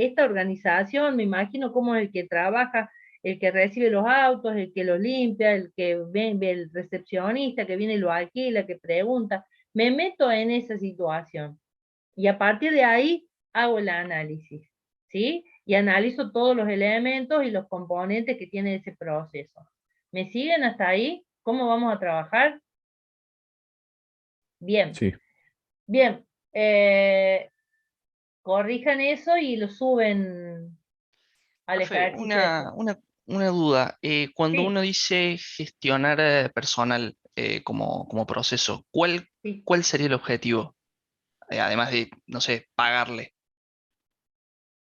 esta organización, me imagino cómo es el que trabaja, el que recibe los autos, el que los limpia, el que ve el recepcionista, que viene y lo alquila, que pregunta, me meto en esa situación. Y a partir de ahí hago el análisis, ¿sí? Y analizo todos los elementos y los componentes que tiene ese proceso. ¿Me siguen hasta ahí? ¿Cómo vamos a trabajar? Bien. Sí. Bien. Corrijan eso y lo suben al Profe, ejercicio. una duda. Cuando Sí, uno dice gestionar personal como proceso, sí. ¿cuál sería el objetivo? Además de, no sé, pagarle.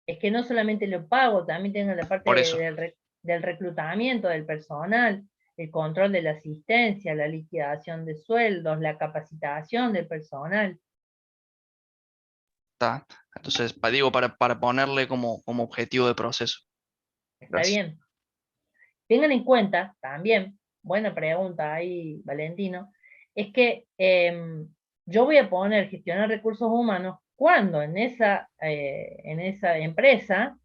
Es que no solamente lo pago, también tengo la parte Por eso. del reclutamiento del personal, el control de la asistencia, la liquidación de sueldos, la capacitación del personal. Está. Entonces, digo, para ponerle como objetivo de proceso. Está Gracias. bien. Tengan en cuenta también, buena pregunta ahí, Valentino, es que yo voy a poner gestionar recursos humanos cuando en esa empresa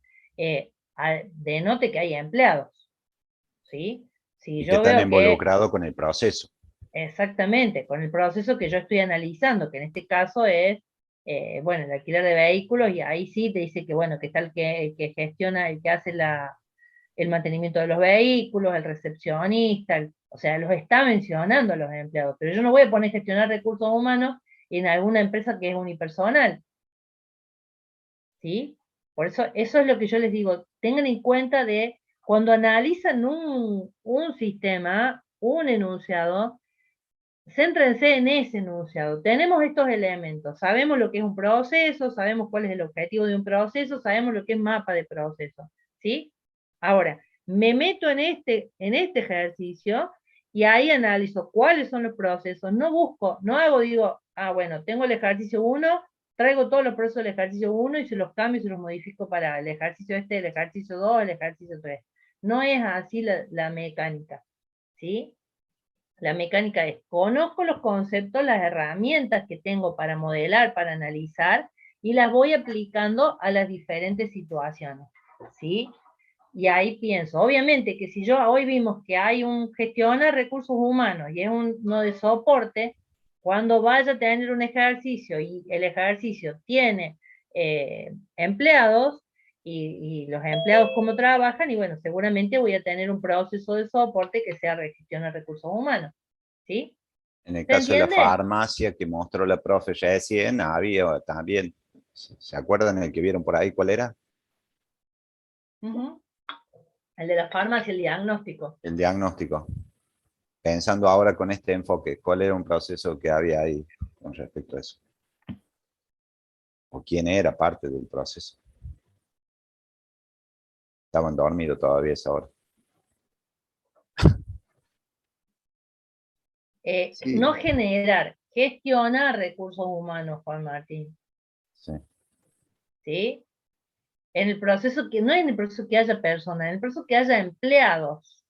denote que hay empleados, ¿sí? Si Y que yo están veo que, involucrados con el proceso. exactamente, con el proceso que yo estoy analizando, que en este caso es, bueno, el alquiler de vehículos, y ahí sí te dice que, bueno, que está el que gestiona, el que hace el mantenimiento de los vehículos, el recepcionista, o sea, los está mencionando a los empleados, pero yo no voy a poner gestionar recursos humanos en alguna empresa que es unipersonal, ¿sí? Por eso es lo que yo les digo, tengan en cuenta de cuando analizan un sistema, un enunciado, céntrense en ese enunciado. Tenemos estos elementos, sabemos lo que es un proceso, sabemos cuál es el objetivo de un proceso, sabemos lo que es mapa de proceso, ¿sí? Ahora, me meto en este ejercicio y ahí analizo cuáles son los procesos, no busco, no hago, digo, bueno, tengo el ejercicio 1, traigo todos los procesos del ejercicio 1 y se los cambio y se los modifico para el ejercicio el ejercicio 2, el ejercicio 3. No es así la mecánica, ¿sí? La mecánica es, conozco los conceptos, las herramientas que tengo para modelar, para analizar, y las voy aplicando a las diferentes situaciones, ¿sí? Y ahí pienso, obviamente que si yo hoy vimos que hay un gestionar recursos humanos y es uno de soporte, cuando vaya a tener un ejercicio y el ejercicio tiene empleados, y los empleados cómo trabajan, y bueno, seguramente voy a tener un proceso de soporte que sea gestión de recursos humanos, ¿sí? En el ¿Se caso de la entiende? farmacia que mostró la profe recién, había también, ¿se acuerdan el que vieron por ahí cuál era? El de la farmacia, el diagnóstico. El diagnóstico. Pensando ahora con este enfoque, ¿cuál era un proceso que había ahí con respecto a eso? ¿O quién era parte del proceso? Estaban dormidos todavía a esa hora. Sí. No generar, gestionar recursos humanos, Juan Martín. Sí. ¿Sí? En el proceso que, no en el proceso que haya personas, en el proceso que haya empleados.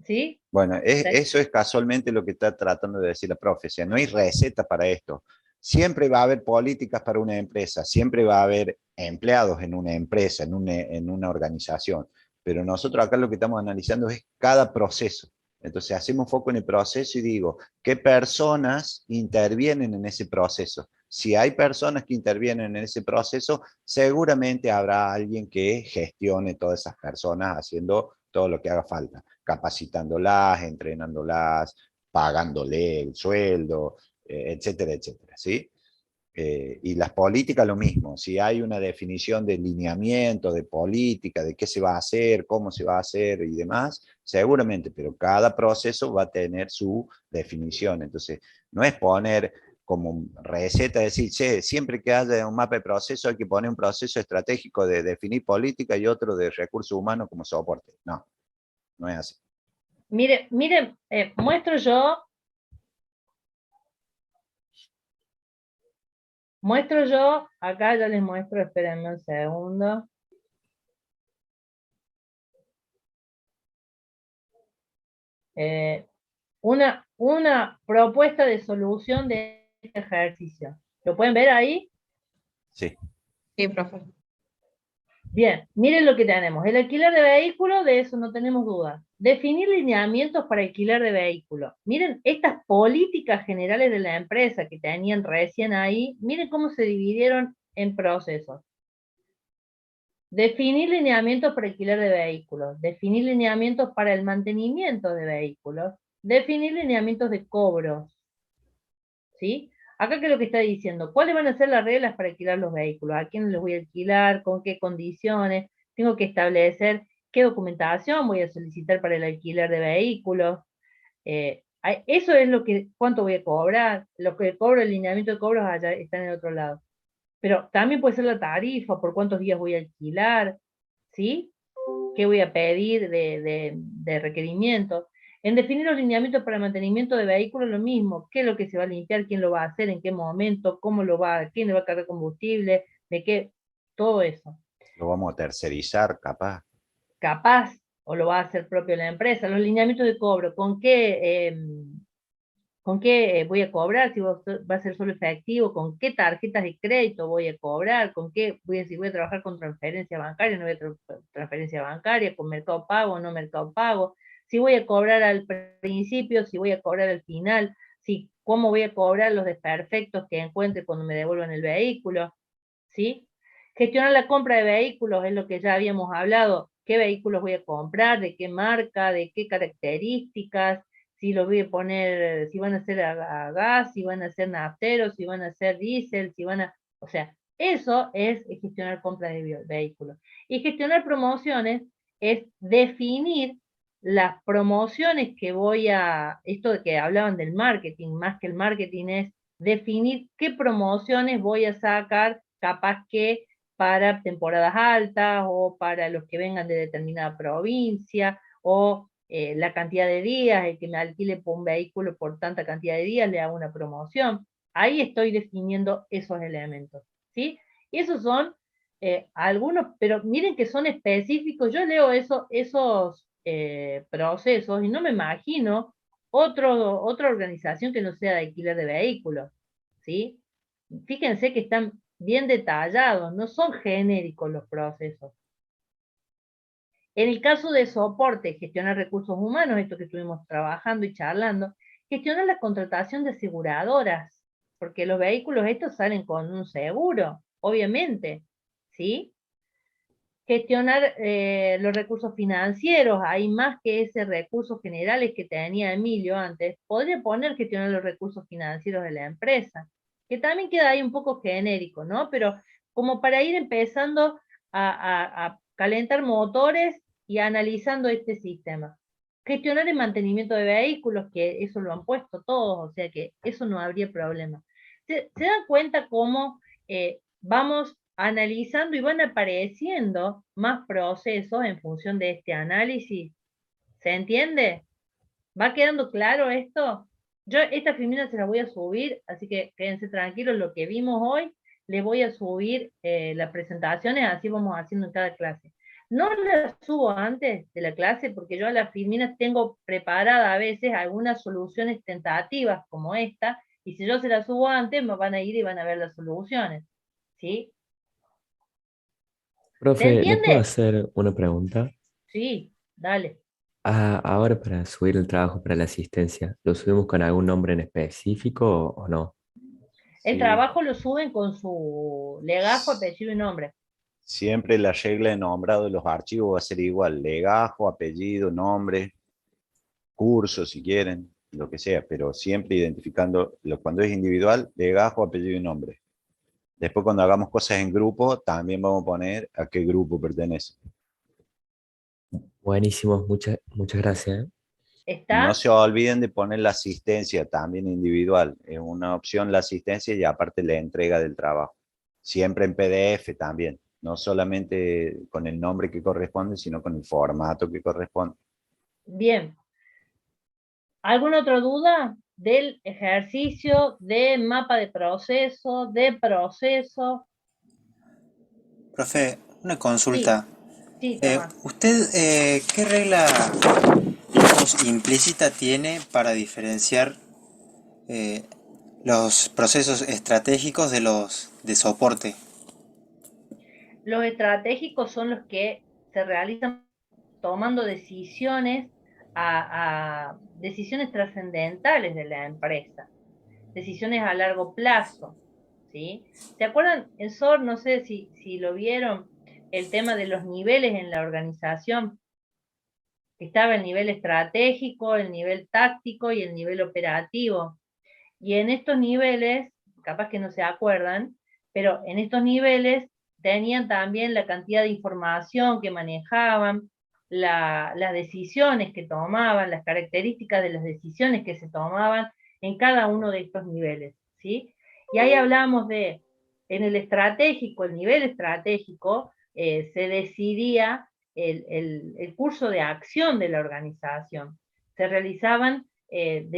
¿Sí? Bueno, Sí. eso es casualmente lo que está tratando de decir la profe. O sea, no hay receta para esto. Siempre va a haber políticas para una empresa, siempre va a haber empleados en una empresa, en una organización. Pero nosotros acá lo que estamos analizando es cada proceso. Entonces hacemos foco en el proceso y digo, ¿qué personas intervienen en ese proceso? Si hay personas que intervienen en ese proceso, seguramente habrá alguien que gestione todas esas personas haciendo todo lo que haga falta, capacitándolas, entrenándolas, pagándole el sueldo, etcétera, etcétera, ¿sí? Y las políticas lo mismo, si hay una definición de lineamiento, de política, de qué se va a hacer, cómo se va a hacer y demás, seguramente, pero cada proceso va a tener su definición. Entonces, no es poner como receta, decir, che, siempre que haya un mapa de proceso hay que poner un proceso estratégico de definir política y otro de recursos humanos como soporte. No, no es así. Mire, muestro yo acá ya les muestro, espérenme un segundo. Una propuesta de solución de este ejercicio. ¿Lo pueden ver ahí? Sí. Sí, profe. Bien, miren lo que tenemos. El alquiler de vehículos, de eso no tenemos duda. Definir lineamientos para alquiler de vehículos. Miren estas políticas generales de la empresa que tenían recién ahí, miren cómo se dividieron en procesos. Definir lineamientos para alquiler de vehículos, definir lineamientos para el mantenimiento de vehículos, definir lineamientos de cobros. ¿Sí? Acá, ¿qué es lo que está diciendo? ¿Cuáles van a ser las reglas para alquilar los vehículos? ¿A quién les voy a alquilar? ¿Con qué condiciones? Tengo que establecer qué documentación voy a solicitar para el alquiler de vehículos. Eso es lo que, cuánto voy a cobrar. Lo que cobro, el lineamiento de cobros allá está en el otro lado. Pero también puede ser la tarifa, por cuántos días voy a alquilar, ¿sí? ¿Qué voy a pedir de requerimiento? En definir los lineamientos para el mantenimiento de vehículos, lo mismo. ¿Qué es lo que se va a limpiar? ¿Quién lo va a hacer? ¿En qué momento? ¿Cómo lo va? ¿Quién le va a cargar combustible? ¿De qué? Todo eso. Lo vamos a tercerizar, capaz. Capaz, o lo va a hacer propio la empresa. Los lineamientos de cobro, ¿con qué voy a cobrar? Si va a ser solo efectivo, ¿con qué tarjetas de crédito voy a cobrar? ¿Con qué si voy a trabajar con transferencia bancaria, no voy a transferencia bancaria, con Mercado Pago, no Mercado Pago? Si voy a cobrar al principio, si voy a cobrar al final, cómo voy a cobrar los desperfectos que encuentre cuando me devuelvan el vehículo, ¿sí? Gestionar la compra de vehículos es lo que ya habíamos hablado. ¿Qué vehículos voy a comprar? ¿De qué marca? ¿De qué características? Si los voy a poner, si van a ser a gas, si van a ser nafteros, si van a ser diésel, si van a... O sea, eso es gestionar compra de vehículos. Y gestionar promociones es definir las promociones que voy a... Esto de que hablaban del marketing, más que el marketing es definir qué promociones voy a sacar, capaz que para temporadas altas o para los que vengan de determinada provincia, o la cantidad de días, el que me alquile por un vehículo por tanta cantidad de días, le hago una promoción. Ahí estoy definiendo esos elementos, ¿sí? Y esos son algunos, pero miren que son específicos. Yo leo esos procesos y no me imagino otra organización que no sea de alquiler de vehículos, ¿sí? Fíjense que están bien detallados, no son genéricos los procesos. En el caso de soporte, gestionar recursos humanos, esto que estuvimos trabajando y charlando, gestionar la contratación de aseguradoras, porque los vehículos estos salen con un seguro, obviamente, ¿sí? Gestionar los recursos financieros, hay más que ese recursos generales que tenía Emilio antes, podría poner gestionar los recursos financieros de la empresa, que también queda ahí un poco genérico, ¿no? Pero como para ir empezando a calentar motores y analizando este sistema. Gestionar el mantenimiento de vehículos, que eso lo han puesto todos, o sea que eso no habría problema. ¿Se dan cuenta cómo vamos analizando y van apareciendo más procesos en función de este análisis? ¿Se entiende? ¿Va quedando claro esto? Yo esta filmina se la voy a subir, así que quédense tranquilos, lo que vimos hoy, les voy a subir las presentaciones, así vamos haciendo en cada clase. No las subo antes de la clase porque yo a las filminas tengo preparada a veces algunas soluciones tentativas como esta, y si yo se las subo antes, me van a ir y van a ver las soluciones. ¿Sí? ¿Se Profe, ¿le puedo entiende? hacer una pregunta? Sí, dale. Ahora para subir el trabajo para la asistencia, ¿lo subimos con algún nombre en específico o no? El Sí. trabajo lo suben con su legajo, apellido y nombre. Siempre la regla de nombrado de los archivos va a ser igual, legajo, apellido, nombre, curso si quieren, lo que sea, pero siempre identificando, cuando es individual, legajo, apellido y nombre. Después cuando hagamos cosas en grupo, también vamos a poner a qué grupo pertenece. Buenísimo, muchas gracias. No ¿Está? se olviden de poner la asistencia también individual. Es una opción la asistencia y aparte la entrega del trabajo. Siempre en PDF también. No solamente con el nombre que corresponde, sino con el formato que corresponde. Bien. ¿Alguna otra duda del ejercicio de mapa de proceso, de proceso? Profe, una Sí, consulta. sí, Tomás. ¿Usted qué regla, digamos, implícita tiene para diferenciar los procesos estratégicos de los de soporte? Los estratégicos son los que se realizan tomando decisiones decisiones trascendentales de la empresa, decisiones a largo plazo, ¿sí? ¿Se acuerdan? En SOR, no sé si lo vieron, el tema de los niveles en la organización. Estaba el nivel estratégico, el nivel táctico y el nivel operativo. Y en estos niveles, capaz que no se acuerdan, pero en estos niveles tenían también la cantidad de información que manejaban, las decisiones que tomaban, las características de las decisiones que se tomaban en cada uno de estos niveles, ¿sí? Y ahí hablamos de, en el estratégico, el nivel estratégico, se decidía el curso de acción de la organización. Se realizaban se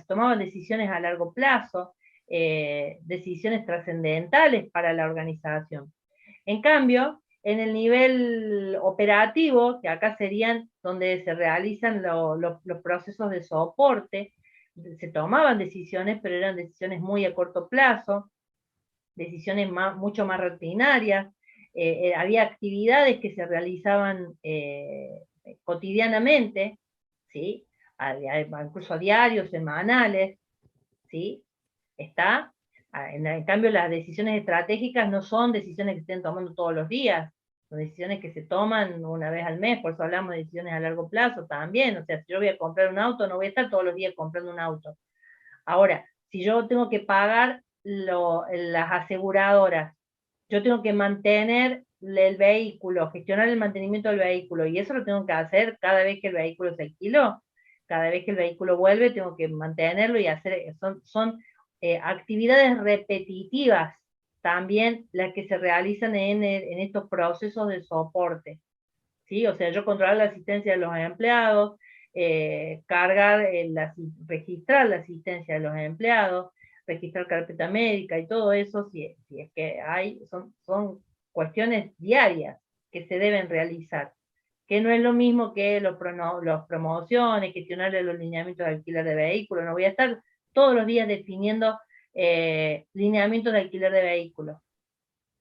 tomaban decisiones a largo plazo, decisiones trascendentales para la organización. En cambio, en el nivel operativo, que acá serían donde se realizan los procesos de soporte, se tomaban decisiones, pero eran decisiones muy a corto plazo, decisiones mucho más rutinarias, había actividades que se realizaban cotidianamente, ¿sí? Incluso a diarios, semanales, ¿sí? ¿Está? En cambio, las decisiones estratégicas no son decisiones que se estén tomando todos los días, son decisiones que se toman una vez al mes, por eso hablamos de decisiones a largo plazo también. O sea, si yo voy a comprar un auto, no voy a estar todos los días comprando un auto. Ahora, si yo tengo que pagar las aseguradoras, yo tengo que mantener el vehículo, gestionar el mantenimiento del vehículo, y eso lo tengo que hacer cada vez que el vehículo se alquiló. Cada vez que el vehículo vuelve, tengo que mantenerlo y hacer, son actividades repetitivas también las que se realizan en estos procesos de soporte, ¿sí? O sea, yo controlar la asistencia de los empleados, registrar la asistencia de los empleados, registrar carpeta médica y todo eso, si es que son cuestiones diarias que se deben realizar, que no es lo mismo que los promociones, gestionar los lineamientos de alquiler de vehículos. No voy a estar todos los días definiendo lineamientos de alquiler de vehículos.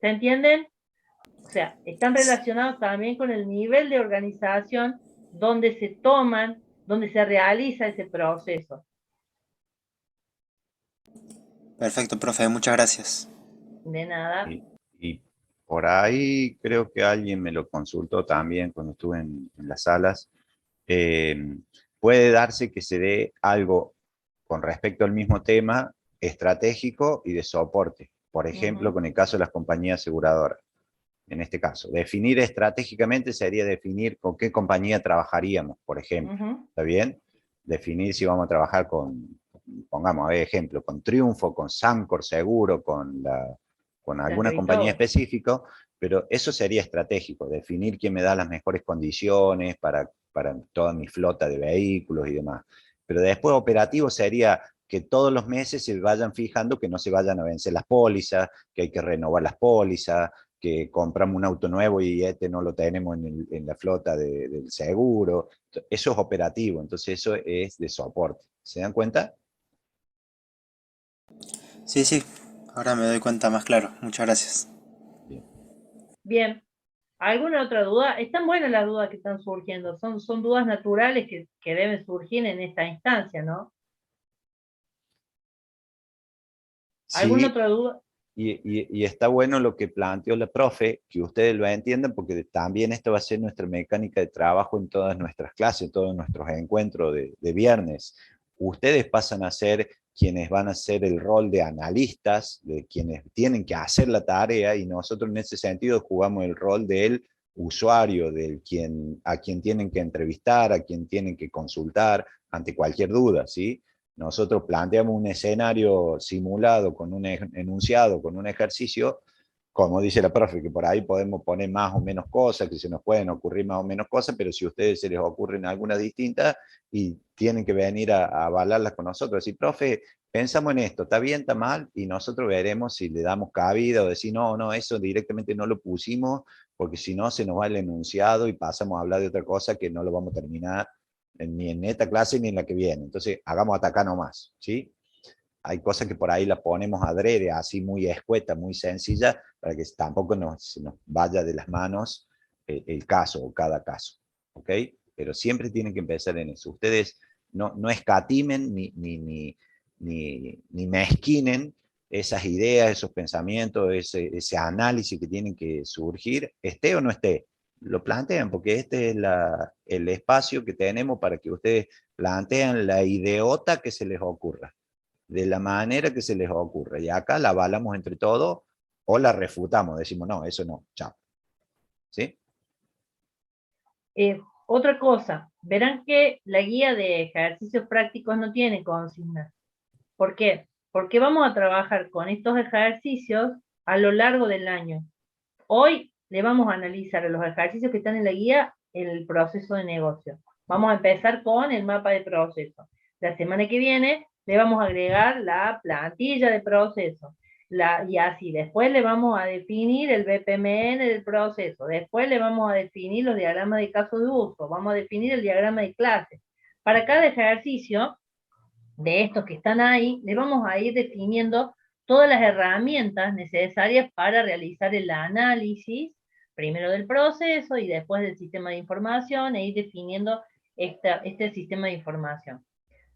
¿Se entienden? O sea, están relacionados también con el nivel de organización donde donde se realiza ese proceso. Perfecto, profe, muchas gracias. De nada. Y por ahí creo que alguien me lo consultó también cuando estuve en las salas. Puede darse que se dé algo con respecto al mismo tema estratégico y de soporte. Por ejemplo, con el caso de las compañías aseguradoras. En este caso, definir estratégicamente sería definir con qué compañía trabajaríamos, por ejemplo. ¿Está bien? Definir si vamos a trabajar pongamos, a ver, ejemplo, con Triunfo, con Sancor Seguro, con alguna compañía específica, pero eso sería estratégico, definir quién me da las mejores condiciones para para toda mi flota de vehículos y demás. Pero después operativo sería que todos los meses se vayan fijando que no se vayan a vencer las pólizas, que hay que renovar las pólizas, que compramos un auto nuevo y este no lo tenemos en la flota del seguro. Eso es operativo, entonces eso es de soporte. ¿Se dan cuenta? Sí, sí, ahora me doy cuenta más claro. Muchas gracias. Bien. ¿Alguna otra duda? Están buenas las dudas que están surgiendo. Son dudas naturales que deben surgir en esta instancia, ¿no? ¿Alguna Sí, otra duda? y está bueno lo que planteó la profe, que ustedes lo entiendan, porque también esto va a ser nuestra mecánica de trabajo en todas nuestras clases, todos nuestros encuentros de viernes. Ustedes pasan a ser quienes van a hacer el rol de analistas, de quienes tienen que hacer la tarea, y nosotros en ese sentido jugamos el rol del usuario, a quien tienen que entrevistar, a quien tienen que consultar ante cualquier duda, ¿sí? Nosotros planteamos un escenario simulado con un enunciado, con un ejercicio, como dice la profe, que por ahí podemos poner más o menos cosas, que se nos pueden ocurrir más o menos cosas, pero si a ustedes se les ocurren algunas distintas y tienen que venir a avalarlas con nosotros, decir, profe, pensamos en esto, ¿está bien, está mal? Y nosotros veremos si le damos cabida o decir, no, no, eso directamente no lo pusimos, porque si no se nos va el enunciado y pasamos a hablar de otra cosa que no lo vamos a terminar ni en esta clase ni en la que viene. Entonces, hagamos hasta acá nomás, ¿sí? Hay cosas que por ahí las ponemos adrede, así muy escueta, muy sencilla, para que tampoco se nos vaya de las manos el caso o cada caso, ¿ok? Pero siempre tienen que empezar en eso. Ustedes no escatimen ni mezquinen esas ideas, esos pensamientos, ese análisis que tienen que surgir, esté o no esté, lo plantean, porque este es el espacio que tenemos para que ustedes plantean la ideota que se les ocurra, de la manera que se les ocurra. Y acá la avalamos entre todos o la refutamos, decimos, no, eso no, chao. ¿Sí? Otra cosa, verán que la guía de ejercicios prácticos no tiene consignas. ¿Por qué? Porque vamos a trabajar con estos ejercicios a lo largo del año. Hoy le vamos a analizar a los ejercicios que están en la guía el proceso de negocio. Vamos a empezar con el mapa de proceso. La semana que viene le vamos a agregar la plantilla de proceso. Y así, después le vamos a definir el BPMN del proceso. Después le vamos a definir los diagramas de caso de uso. Vamos a definir el diagrama de clase. Para cada ejercicio de estos que están ahí, le vamos a ir definiendo todas las herramientas necesarias para realizar el análisis, primero del proceso y después del sistema de información, e ir definiendo este sistema de información.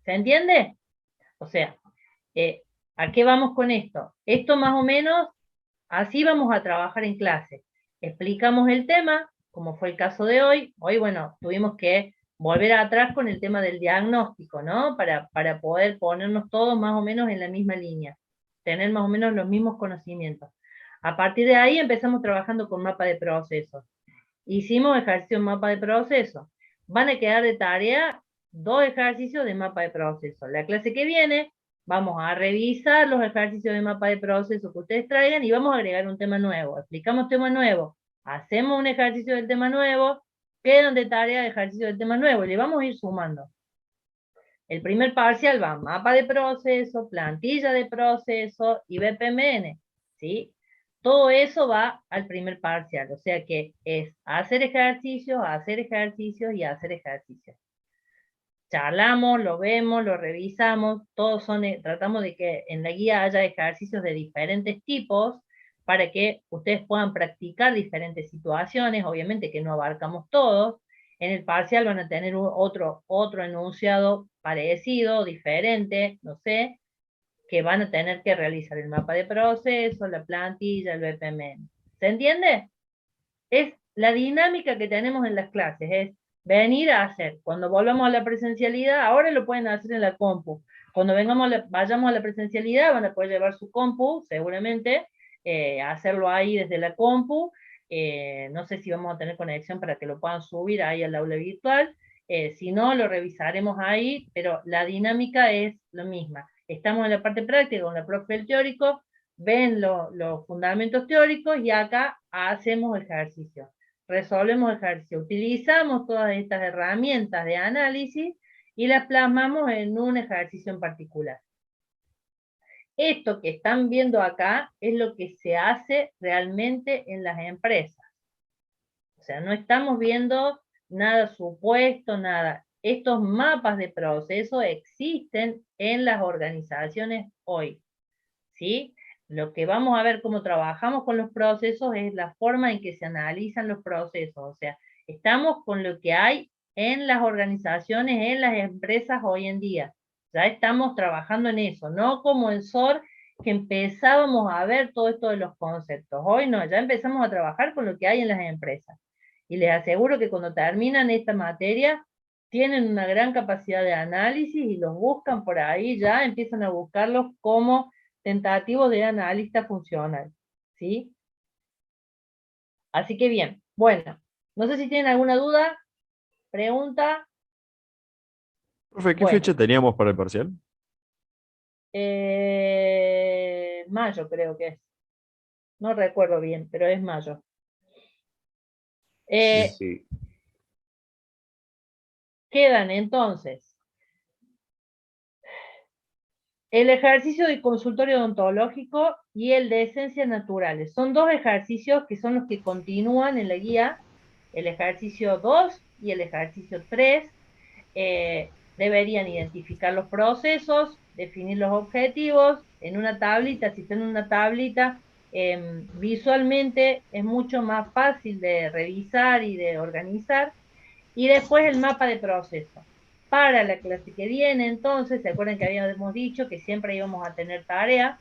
¿Se entiende? O sea, ¿a qué vamos con esto? Esto más o menos, así vamos a trabajar en clase. Explicamos el tema, como fue el caso de hoy. Hoy, bueno, tuvimos que volver atrás con el tema del diagnóstico, ¿no? Para poder ponernos todos más o menos en la misma línea, tener más o menos los mismos conocimientos. A partir de ahí empezamos trabajando con mapa de procesos. Hicimos ejercicio en mapa de proceso. Van a quedar de tarea 2 ejercicios de mapa de proceso. La clase que viene vamos a revisar los ejercicios de mapa de proceso que ustedes traigan y vamos a agregar un tema nuevo. Explicamos tema nuevo, hacemos un ejercicio del tema nuevo, quedan de tarea de ejercicio del tema nuevo y le vamos a ir sumando. El primer parcial va mapa de proceso, plantilla de proceso y BPMN, ¿sí? Todo eso va al primer parcial, o sea que es hacer ejercicios y hacer ejercicios. Charlamos, lo vemos, lo revisamos, todos tratamos de que en la guía haya ejercicios de diferentes tipos para que ustedes puedan practicar diferentes situaciones, obviamente que no abarcamos todos. En el parcial van a tener otro enunciado parecido, diferente, no sé, que van a tener que realizar el mapa de proceso, la plantilla, el BPMN. ¿Se entiende? Es la dinámica que tenemos en las clases, es venir a hacer. Cuando volvamos a la presencialidad, ahora lo pueden hacer en la compu. Cuando vayamos a la presencialidad, van a poder llevar su compu, seguramente, hacerlo ahí desde la compu. No sé si vamos a tener conexión para que lo puedan subir ahí al aula virtual. Si no, lo revisaremos ahí, pero la dinámica es lo misma. Estamos en la parte práctica con la profe del teórico, ven los fundamentos teóricos y acá hacemos ejercicio. resolvemos ejercicios. Utilizamos todas estas herramientas de análisis y las plasmamos en un ejercicio en particular. Esto que están viendo acá es lo que se hace realmente en las empresas. O sea, no estamos viendo nada supuesto, nada. Estos mapas de proceso existen en las organizaciones hoy, ¿sí? Lo que vamos a ver cómo trabajamos con los procesos es la forma en que se analizan los procesos. O sea, estamos con lo que hay en las organizaciones, en las empresas hoy en día. Ya estamos trabajando en eso, no como en SOR, que empezábamos a ver todo esto de los conceptos. Hoy no, ya empezamos a trabajar con lo que hay en las empresas. Y les aseguro que cuando terminan esta materia, tienen una gran capacidad de análisis y los buscan por ahí, ya empiezan a buscarlos como tentativos de analista funcional, ¿sí? Así que bien, bueno, no sé si tienen alguna duda, pregunta. Profe, ¿qué fecha teníamos para el parcial? Mayo creo que es. No recuerdo bien, pero es mayo. Sí. Quedan entonces el ejercicio de consultorio odontológico y el de ciencias naturales. Son dos ejercicios que son los que continúan en la guía, el ejercicio 2 y el ejercicio 3. Deberían identificar los procesos, definir los objetivos, en una tablita, si están en una tablita, visualmente es mucho más fácil de revisar y de organizar, y después el mapa de proceso. Para la clase que viene, entonces, ¿se acuerdan que habíamos dicho que siempre íbamos a tener tarea?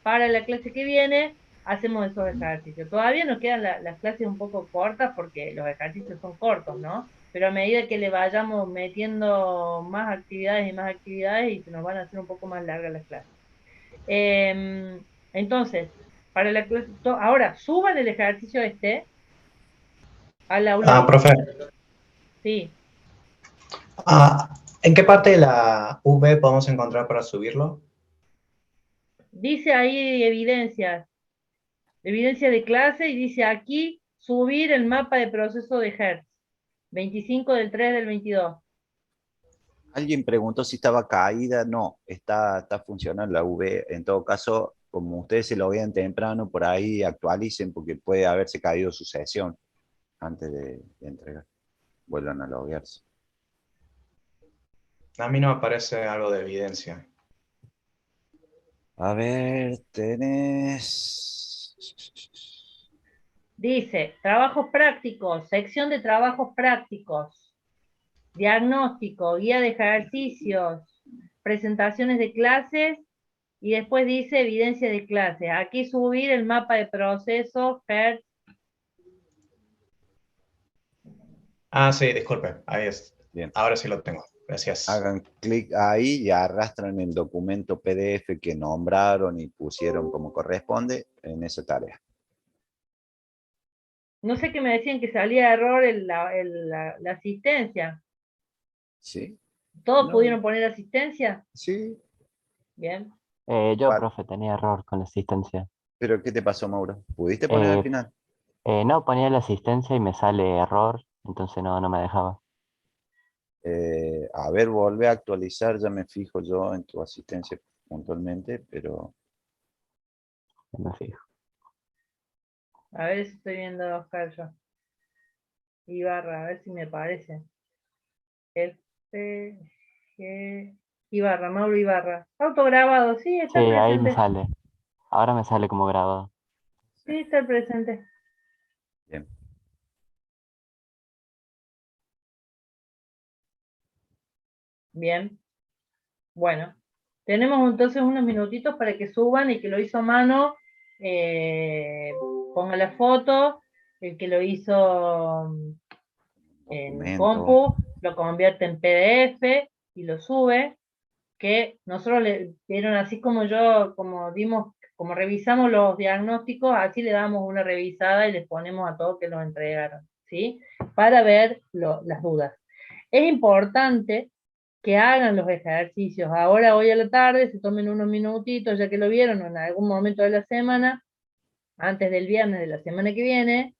Para la clase que viene, hacemos esos ejercicios. Todavía nos quedan las clases un poco cortas porque los ejercicios son cortos, ¿no? Pero a medida que le vayamos metiendo más actividades y se nos van a hacer un poco más largas las clases. Entonces, para la clase, ahora suban el ejercicio al aula. Profe. Sí. ¿En qué parte de la V podemos encontrar para subirlo? Dice ahí evidencia de clase, y dice aquí subir el mapa de proceso de Hertz, 25 del 3 del 22. Alguien preguntó si estaba caída. No, está funcionando la V. En todo caso, como ustedes se lo vean temprano, por ahí actualicen porque puede haberse caído su sesión antes de entregar. Vuelvan a loguearse. A mí no me aparece algo de evidencia. A ver, tenés... Dice, trabajos prácticos, sección de trabajos prácticos, diagnóstico, guía de ejercicios, presentaciones de clases, y después dice evidencia de clases. Aquí subir el mapa de proceso, Hertz. Sí, disculpe. Ahí es. Bien. Ahora sí lo tengo. Gracias. Hagan clic ahí y arrastran el documento PDF que nombraron y pusieron como corresponde en esa tarea. No sé qué me decían que salía error la asistencia. ¿Sí? ¿Todos pudieron poner asistencia? Sí. Bien. Yo, profe, tenía error con la asistencia. ¿Pero qué te pasó, Mauro? ¿Pudiste poner al final? No, ponía la asistencia y me sale error, entonces no me dejaba. A ver, volvé a actualizar, ya me fijo yo en tu asistencia puntualmente, pero... Me fijo. A ver si estoy viendo a Oscar yo. Ibarra, a ver si me parece. Ibarra, Mauro Ibarra. Autograbado, sí, está presente. Ahí me sale. Ahora me sale como grabado. Sí, está presente. Bien. Bien. Bueno, tenemos entonces unos minutitos para que suban. El que lo hizo a mano, ponga la foto. El que lo hizo en compu, lo convierte en PDF y lo sube. Que nosotros le dieron, así como yo, como revisamos los diagnósticos, así le damos una revisada y les ponemos a todos que los entregaron, ¿sí? Para ver las dudas. Es importante que hagan los ejercicios ahora, hoy a la tarde, se tomen unos minutitos, ya que lo vieron en algún momento de la semana, antes del viernes de la semana que viene,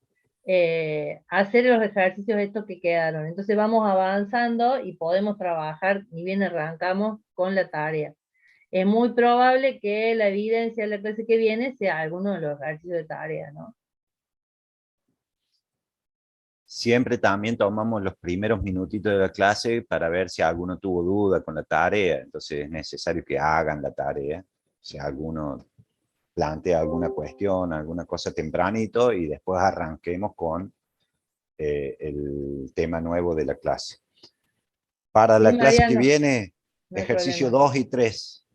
hacer los ejercicios estos que quedaron. Entonces vamos avanzando y podemos trabajar, ni bien arrancamos con la tarea. Es muy probable que la evidencia de la clase que viene sea alguno de los ejercicios de tarea, ¿no? Siempre también tomamos los primeros minutitos de la clase para ver si alguno tuvo duda con la tarea, entonces es necesario que hagan la tarea, si alguno plantea alguna cuestión, alguna cosa tempranito, y después arranquemos con el tema nuevo de la clase. Para la clase que viene, no hay ejercicio problema. 2 y 3,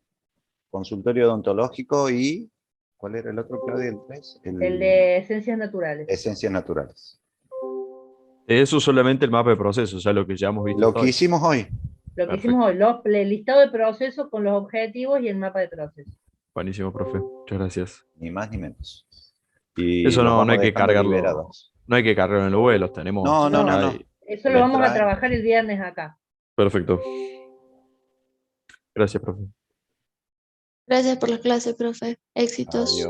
consultorio odontológico y, ¿cuál era el otro, Claudia, el 3? El de esencias naturales. Esencias naturales. Eso solamente el mapa de procesos, o sea, lo que ya hemos visto. Lo que hicimos hoy. Lo que hicimos hoy, el listado de procesos con los objetivos y el mapa de procesos. Buenísimo, profe. Muchas gracias. Ni más ni menos. Y eso los no vamos hay que dejando cargarlo. liberados. No hay que cargarlo en los vuelos, tenemos. No. Eso lo vamos a trabajar el viernes acá. Perfecto. Gracias, profe. Gracias por la clase, profe. Éxitos. Adiós.